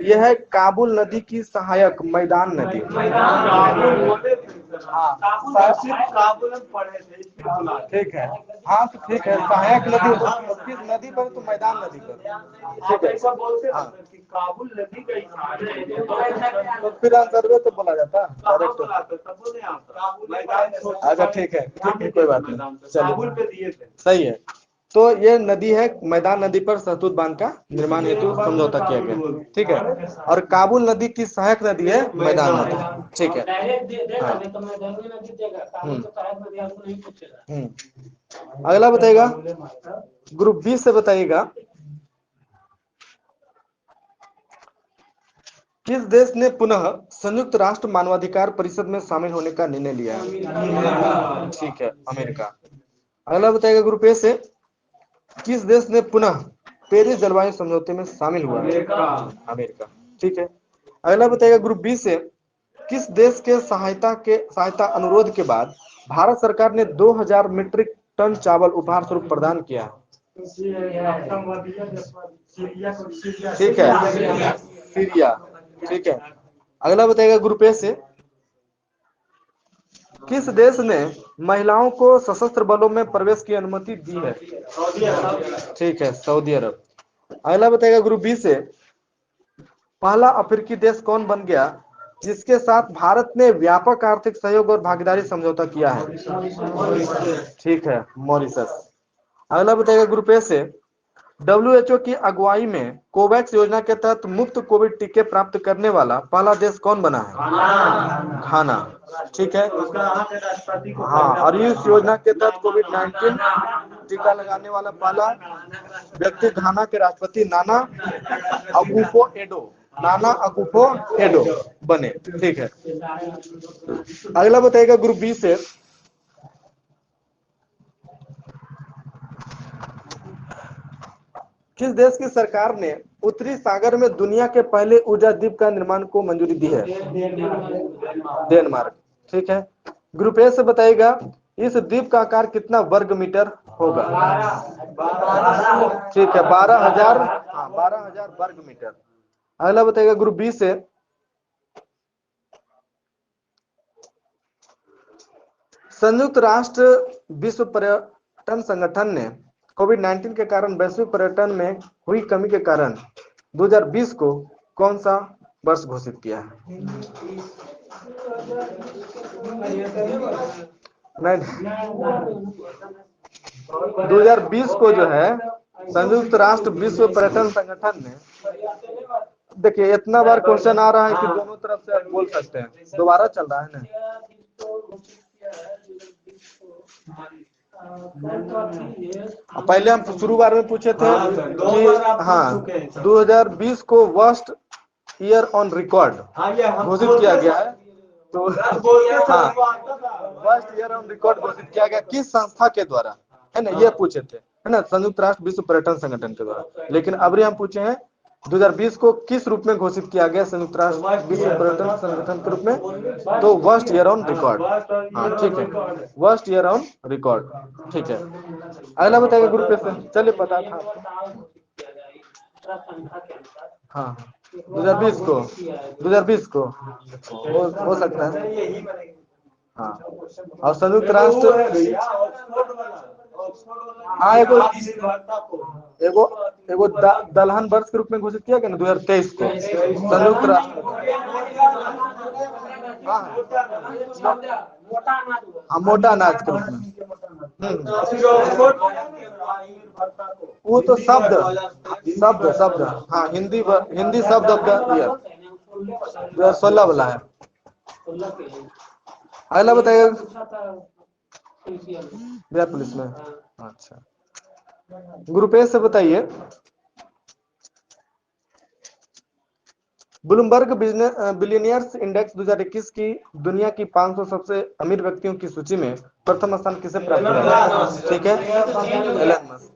यह है काबुल नदी की सहायक मैदान नदी। काबुल बोले थे सर। हाँ सिर्फ काबुल में पढ़े थे इसलिए बोला। ठीक है। हाँ तो ठीक है, सहायक नदी किस नदी पर? तो मैदान नदी पर। आप ऐसा बोलते हाँ। ना कि काबुल नदी का ही सहारा तो फिर आंसर तो बोला जाता डायरेक्ट। तब बोले आप मैदान अच्छा ठीक है कोई बात नहीं, काबुल चलिए पे दिए थे। सही है। तो ये नदी है, मैदान नदी पर सहतूत बांध का निर्माण हेतु समझौता किया गया, ठीक है। और काबुल नदी की सहायक नदी है मैदान नदी, ठीक है। हाँ। अगला बताइएगा, ग्रुप बी से बताइएगा, किस देश ने पुनः संयुक्त राष्ट्र मानवाधिकार परिषद में शामिल होने का निर्णय लिया है? ठीक है, अमेरिका। अगला बताइएगा ग्रुप ए से, किस देश ने पुनः पेरिस जलवायु समझौते में शामिल हुआ? अमेरिका, ठीक है। अगला बताइएगा ग्रुप बी से, किस देश के सहायता अनुरोध के बाद भारत सरकार ने 2000 मीट्रिक टन चावल उपहार स्वरूप प्रदान किया? ठीक है, सीरिया, ठीक है। अगला बताइएगा ग्रुप ए से, किस देश ने महिलाओं को सशस्त्र बलों में प्रवेश की अनुमति दी है? ठीक है, सऊदी अरब। अगला बताइएगा ग्रुप बी से, पहला अफ्रीकी देश कौन बन गया जिसके साथ भारत ने व्यापक आर्थिक सहयोग और भागीदारी समझौता किया है? ठीक है, मॉरिशस। अगला बताइएगा ग्रुप ए से, WHO की अगुवाई में कोवैक्स योजना के तहत मुफ्त कोविड टीके प्राप्त करने वाला पहला देश कौन बना है? घाना, ठीक है। हाँ, और इस योजना के तहत कोविड-19 टीका लगाने वाला पहला व्यक्ति घाना के राष्ट्रपति नाना अकुफो एडो बने, ठीक है। अगला बताइएगा ग्रुप बी से, किस देश की सरकार ने उत्तरी सागर में दुनिया के पहले ऊर्जा द्वीप का निर्माण को मंजूरी दी है? डेनमार्क, ठीक है। ग्रुप ए से बताइएगा, इस द्वीप का आकार कितना वर्ग मीटर होगा? ठीक है, 12,000, हाँ 12,000 वर्ग मीटर। अगला बताइएगा ग्रुप बी से, संयुक्त राष्ट्र विश्व पर्यटन संगठन ने कोविड-19 के कारण वैश्विक पर्यटन में हुई कमी के कारण 2020 को कौन सा वर्ष घोषित किया है? नहीं, 2020 को जो है संयुक्त राष्ट्र विश्व पर्यटन संगठन ने, देखिए इतना बार क्वेश्चन आ रहा है कि दोनों तरफ से आप बोल सकते हैं, दोबारा चल रहा है ना। पहले हम शुरुआत में पूछे थे कि हाँ 2020 को वर्स्ट ईयर ऑन रिकॉर्ड घोषित किया गया है, तो हाँ वर्स्ट ईयर ऑन रिकॉर्ड घोषित किया गया किस संस्था के द्वारा, है ना, ये पूछे थे, है ना, संयुक्त राष्ट्र विश्व पर्यटन संगठन के द्वारा। लेकिन अभी हम पूछे हैं 2020 को किस रूप में घोषित किया गया संयुक्त राष्ट्र विश्व पर्यटन संगठन के रूप में? तो वर्स्ट ईयर ऑन रिकॉर्ड, हाँ ठीक है, वर्स्ट ईयर ऑन रिकॉर्ड, ठीक है। अगला बताइएगा ग्रुप पे से, चलिए पता था आपको। हाँ 2020 को हो सकता है, हाँ। और संयुक्त राष्ट्र, हाँ एगो दलहन वर्ष के रूप में घोषित किया गया ना 2023 को संयुक्त राष्ट्र, हाँ मोटा अनाज के रूप में। वो तो शब्द हाँ हिंदी शब्द ऑफ द ईयर 2016 वाला है। अगला बताइए, बिहार पुलिस में, अच्छा। ग्रुप ए से बताइए, ब्लूमबर्ग बिलियनियर्स इंडेक्स 2021 की दुनिया की 500 सबसे अमीर व्यक्तियों की सूची में प्रथम स्थान किसे प्राप्त हुआ? ठीक है, एलन मस्क।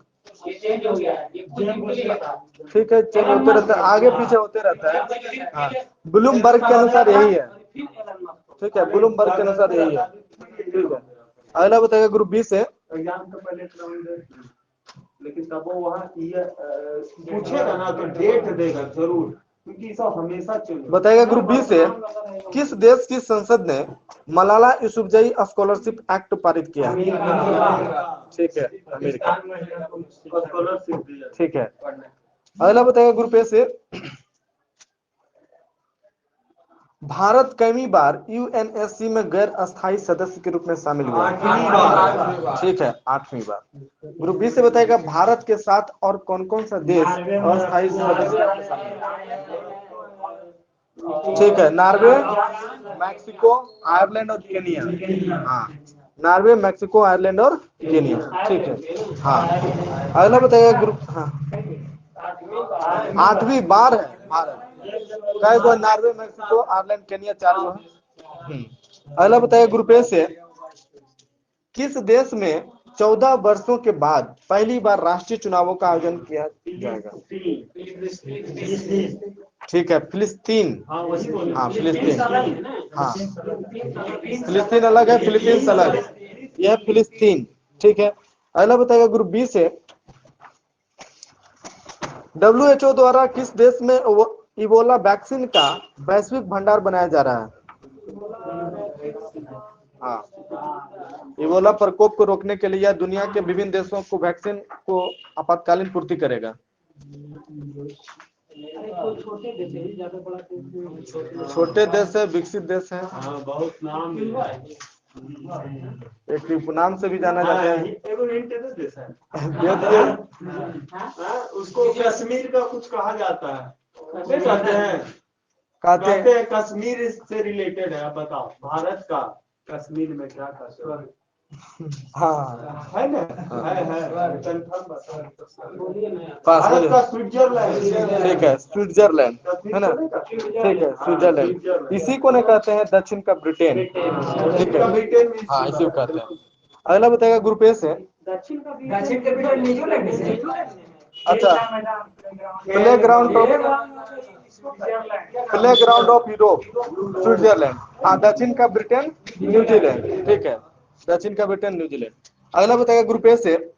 ठीक है, चेंज होते रहता है, आगे पीछे होते रहता है, हाँ ब्लूमबर्ग के अनुसार यही है, ठीक है, ब्लूमबर्ग के अनुसार यही है, ठीक है। अगला बताएगा ग्रुप बी से। एग्जाम का पहले राउंड, लेकिन तब वो वहाँ ये पूछेगा ना तो डेट देगा जरूर, क्योंकि सब हमेशा चलेगा। बताएगा ग्रुप बी से, किस देश की संसद ने मलाला यूसुफजई स्कॉलरशिप एक्ट पारित किया? ठीक है, अमेरिका। स्कॉलरशिप दिया। ठीक है। अगला बताएगा ग्रुप ए से, भारत कई बार यूएनएससी में गैर अस्थायी सदस्य के रूप में शामिल हुआ? 8वीं बार। ठीक है, 8वीं बार। ग्रुप बी से बताएगा भारत के साथ और कौन कौन सा देश अस्थायी सदस्य में शामिल है? ठीक है, नॉर्वे, मैक्सिको, आयरलैंड और केनिया। हाँ, नॉर्वे, मैक्सिको, आयरलैंड और केनिया। ठीक है। हाँ, अगला बताइएगा ग्रुप, हाँ 8वीं बार है भारत। कई गो? नॉर्वे, मैक्सिको, आयरलैंड, केनिया, 4 गो है। अगला बताइए ग्रुप ए से, किस देश में 14 वर्षों के बाद पहली बार राष्ट्रीय चुनावों का आयोजन किया जाएगा? ठीक है, फिलिस्तीन। हाँ, फिलिस्तीन। हाँ, फिलिस्तीन अलग है, फिलीपींस अलग है, यह फिलिस्तीन। ठीक है। अगला बताएगा ग्रुप बी से, WHO द्वारा किस देश में इबोला वैक्सीन का वैश्विक भंडार बनाया जा रहा है? हाँ, इबोला प्रकोप को रोकने के लिए यह दुनिया के विभिन्न देशों को वैक्सीन को आपातकालीन पूर्ति करेगा। छोटे देश है, विकसित देश है। हाँ, बहुत नाम है। एक उपनाम से भी जाना जाता है। एगो हिंट दे देश है। दे दिए। उसको कश्मीर का कुछ कहा जाता है, नहीं कहते हैं? कहते कहते हैं हैं कश्मीर से रिलेटेड है। आप बताओ, भारत का कश्मीर में क्या कहते हैं? हाँ, है ना? है कंफर्म बताओ। पास भारत में। का स्विट्जरलैंड। ठीक है, स्विट्जरलैंड है ना? ठीक है, स्विट्जरलैंड। इसी को नहीं कहते हैं दक्षिण का ब्रिटेन? ठीक है, हाँ, इसी को कहते हैं। अगला बताएगा ग्रुप ए से, अच्छा, play ground of Europe Switzerland. हाँ, दक्षिण का ब्रिटेन, न्यूजीलैंड। ठीक है, दक्षिण का ब्रिटेन, न्यूजीलैंड। अगला बताएगा ग्रुप ए से,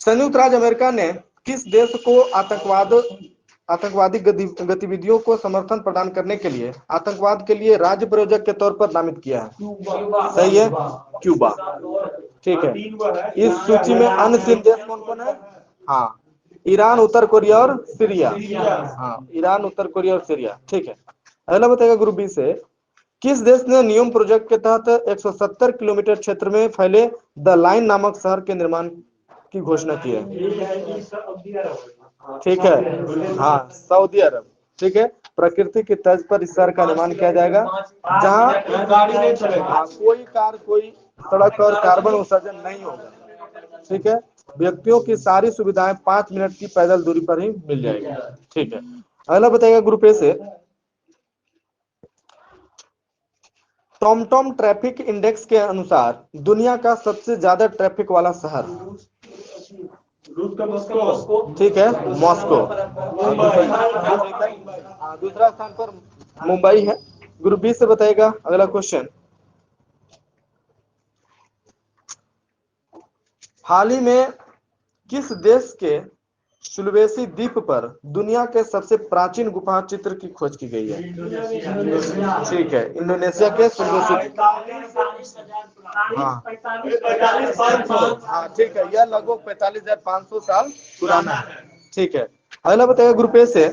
संयुक्त राज्य अमेरिका ने किस देश को आतंकवादी गतिविधियों को समर्थन प्रदान करने के लिए आतंकवाद के लिए राज्य प्रयोजक के तौर पर नामित किया है? सही है, क्यूबा। ठीक है। इस सूची में अन्य 3 देश कौन कौन है? हाँ, ईरान, उत्तर कोरिया और सीरिया। हाँ, ईरान, उत्तर कोरिया और सीरिया। ठीक है। अगला बताएगा ग्रुप बी से, किस देश ने नियम प्रोजेक्ट के तहत 170 किलोमीटर क्षेत्र में फैले द लाइन नामक शहर के निर्माण की घोषणा की है? ठीक है, हाँ, सऊदी अरब। ठीक है, प्रकृति की तर्ज पर इस शहर का निर्माण किया जाएगा, जहाँ गाड़ी नहीं चलेगा, कोई कार, कोई सड़क और कार्बन उत्सर्जन नहीं होगा। ठीक है, व्यक्तियों की सारी सुविधाएं 5 मिनट की पैदल दूरी पर ही मिल जाएगी। ठीक है। अगला बताएगा ग्रुप ए से, टॉमटॉम ट्रैफिक इंडेक्स के अनुसार दुनिया का सबसे ज्यादा ट्रैफिक वाला शहर? रूस का मॉस्को। ठीक है, मॉस्को। दूसरा स्थान पर मुंबई है। ग्रुप बी से बताएगा अगला क्वेश्चन, हाल ही में किस देश के सुलवेसी द्वीप पर दुनिया के सबसे प्राचीन गुफा चित्र की खोज की गई है? ठीक है, इंडोनेशिया के सुलवेसी द्वीप। हाँ, हाँ, ठीक है, यह लगभग 45,500 साल पुराना है। ठीक है। अगला बताइए ग्रुप ए से,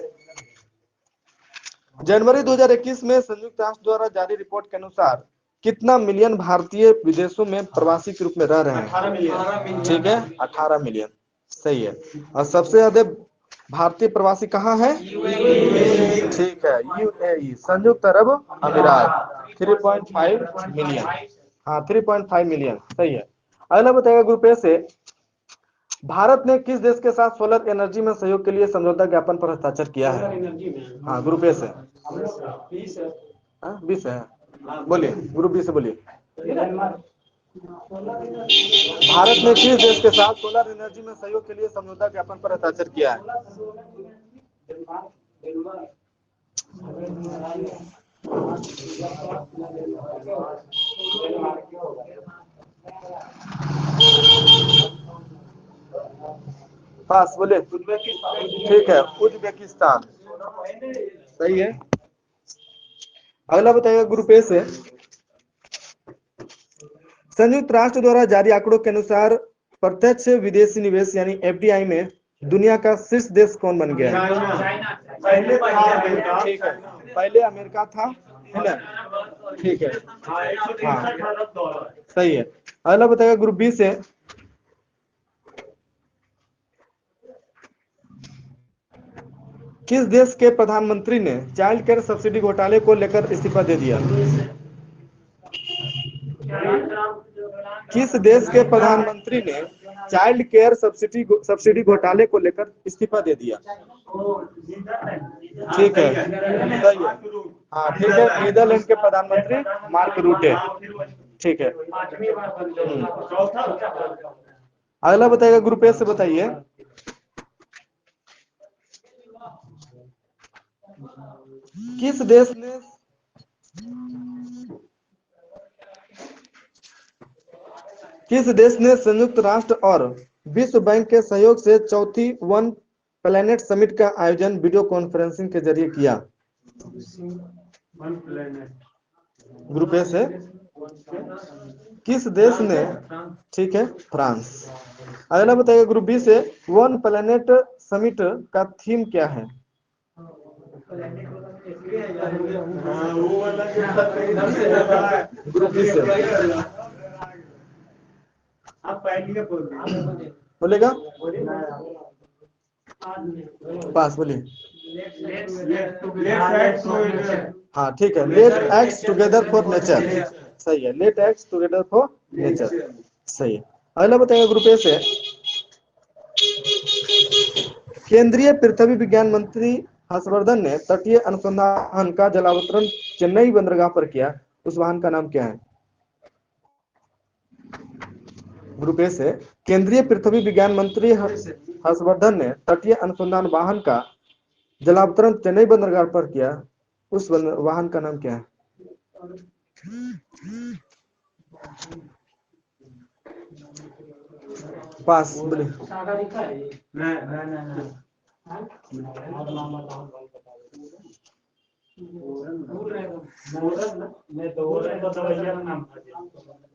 जनवरी 2021 में संयुक्त राष्ट्र द्वारा जारी रिपोर्ट के अनुसार कितना मिलियन भारतीय विदेशों में प्रवासी के रूप में रह रहे हैं? 18 मिलियन। ठीक है, 18 मिलियन। सही है। और सबसे ज्यादा भारतीय प्रवासी कहाँ है? ठीक है, यूएई, संयुक्त अरब अमीरात, 3.5 मिलियन। हाँ, 3.5 मिलियन। सही है। अगला बताएगा ग्रुप ए से, भारत ने किस देश के साथ सोलर एनर्जी में सहयोग के लिए समझौता ज्ञापन पर हस्ताक्षर किया है? हाँ, ग्रुप ए से। 20 है। बोलिए, ग्रुप बी से बोलिए। भारत ने किस देश के साथ सोलर एनर्जी में सहयोग के लिए समझौता ज्ञापन पर हस्ताक्षर किया है? पास बोले। ठीक है, उज्बेकिस्तान। सही है। अगला बताइएगा ग्रुप ए से। संयुक्त राष्ट्र द्वारा जारी आंकड़ों के अनुसार प्रत्यक्ष विदेशी निवेश यानी एफडीआई में दुनिया का शीर्ष देश कौन बन गया है? पहले था अमेरिका। ठीक है, पहले अमेरिका था, है ना? ठीक है, हाँ सही है। अगला बताइएगा ग्रुप बी से। किस देश के प्रधानमंत्री ने चाइल्ड केयर सब्सिडी घोटाले को लेकर इस्तीफा दे दिया? किस देश के प्रधानमंत्री ने चाइल्ड केयर सब्सिडी घोटाले को लेकर इस्तीफा दे दिया? ठीक है, सही है। हाँ ठीक है, नीदरलैंड के प्रधानमंत्री मार्क रूटे। ठीक है। अगला बताइएगा ग्रुप ए से। बताइए किस देश ने संयुक्त राष्ट्र और विश्व बैंक के सहयोग से चौथी वन प्लैनेट समिट का आयोजन वीडियो कॉन्फ्रेंसिंग के जरिए किया? ग्रुप ए से किस देश ने? ठीक है, फ्रांस। अगला बताइए ग्रुप बी से। वन प्लैनेट समिट का थीम क्या है? ग्रुप बी से बोलेगा। पास बोलिए। हाँ ठीक है, let acts together for nature. सही है, let acts together for nature. सही है। अगला बताइएगा ग्रुप ए से। केंद्रीय पृथ्वी विज्ञान मंत्री हर्षवर्धन ने तटीय अनुसंधान का जलावतरण चेन्नई बंदरगाह पर किया। उस वाहन का नाम क्या है? ग्रुप ए से केंद्रीय पृथ्वी विज्ञान मंत्री हर्षवर्धन ने तटीय अनुसंधान वाहन का जलावतरण चेन्नई बंदरगाह पर किया। उस वाहन का नाम क्या है? पास बोले।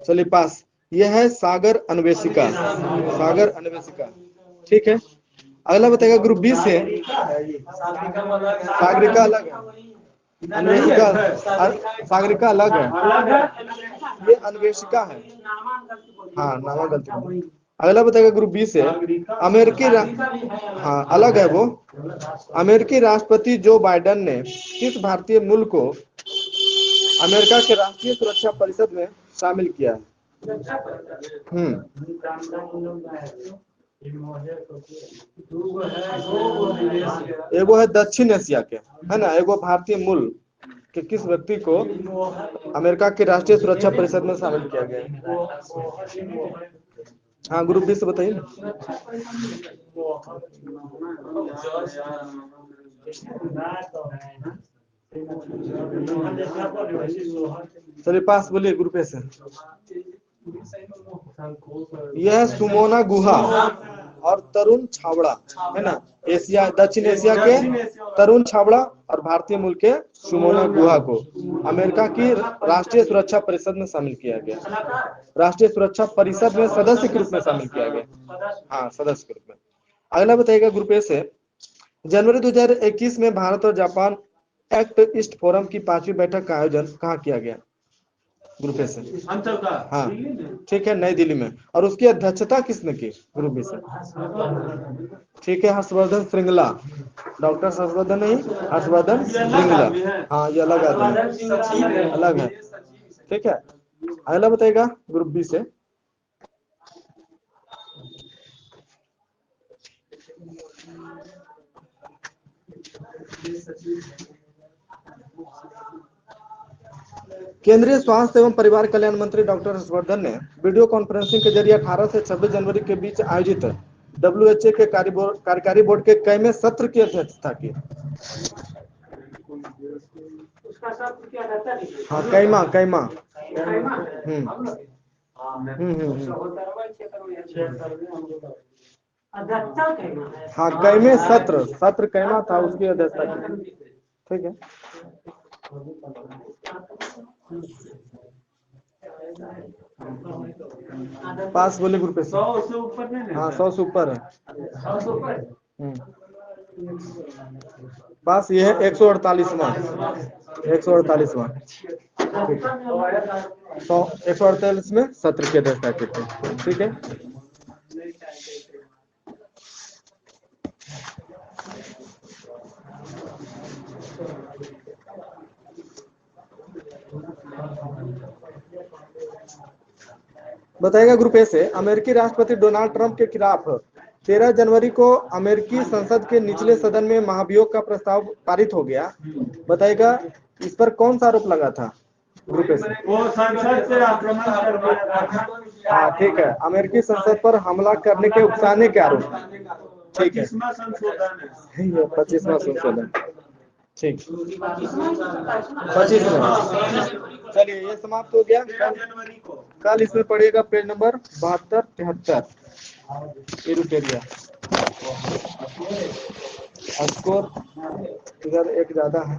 चलिए पास। यह है सागर अन्वेषिका। सागर अन्वेषिका। ठीक है। अगला बताएगा ग्रुप बी से। सागरिका अलग है, अन्वेषिका सागरिका अलग है, ये अन्वेषिका है। हाँ नामा गलती। अगला बताएगा ग्रुप बी से। हाँ अलग है वो। अमेरिकी राष्ट्रपति जो बाइडेन ने किस भारतीय मूल को अमेरिका के राष्ट्रीय सुरक्षा परिषद में शामिल किया है? एगो है दक्षिण एशिया के, है ना, एगो भारतीय मूल के किस व्यक्ति को अमेरिका के राष्ट्रीय सुरक्षा परिषद में शामिल किया गया है? हाँ ग्रुप बी से बताइए। चलिए पास बोलिए ग्रुप ए से। यह सुमोना गुहा और तरुण छाबड़ा, है ना, एशिया दक्षिण एशिया के तरुण छाबड़ा और भारतीय मूल के सुमोना गुहा को अमेरिका की राष्ट्रीय सुरक्षा परिषद में शामिल किया गया। राष्ट्रीय सुरक्षा परिषद में सदस्य के रूप में शामिल किया गया। हाँ सदस्य के रूप में। अगला बताइएगा ग्रुप ए से। जनवरी 2021 में भारत और जापान एक्ट ईस्ट फोरम की 5वीं बैठक का आयोजन कहाँ किया गया? ग्रुप ए से। हाँ ठीक है, नई दिल्ली में। और उसकी अध्यक्षता किसने की? ग्रुप बी से। ठीक है, हर्षवर्धन श्रृंगला। डॉक्टर हर्षवर्धन नहीं, हर्षवर्धन श्रृंगला। हाँ ये अलग आदमी, अलग है। ठीक है। अगला बताएगा ग्रुप बी से। केंद्रीय स्वास्थ्य एवं परिवार कल्याण मंत्री डॉक्टर हर्षवर्धन ने वीडियो कॉन्फ्रेंसिंग के जरिए 18 से 26 जनवरी के बीच आयोजित WHO के कार्यकारी बोर्ड के कैमे सत्र की अध्यक्षता की? हाँ कैमा। अध्यक्षता कहना है। हाँ, कैमे सत्र, सत्र कैमा था, उसकी अध्यक्षता की। ठीक है। पास बोले ग्रुप पे 100 से ऊपर नहीं। हाँ 100 से ऊपर है। 100 से ऊपर। पास ये है 148वां, 148वां। 148 में सत्र की अध्यक्षता की थी। ठीक है। बताएगा ग्रुप ए से, अमेरिकी राष्ट्रपति डोनाल्ड ट्रंप के खिलाफ 13 जनवरी को अमेरिकी संसद के निचले सदन में महाभियोग का प्रस्ताव पारित हो गया। बताएगा इस पर कौन सा आरोप लगा था ग्रुप ए से? वो संसद से आक्रमण कर दिया था। हाँ ठीक है, अमेरिकी संसद पर हमला करने के उकसाने के आरोप। ठीक है, 25वां संशोधन है। 25वां संशोधन। ठीक, 25वां। चलिए ये समाप्त हो गया। 13 जनवरी को। कल इसमें पढ़िएगा पेज नंबर 72 73। ये रुक गया स्कोर, इधर एक ज्यादा है।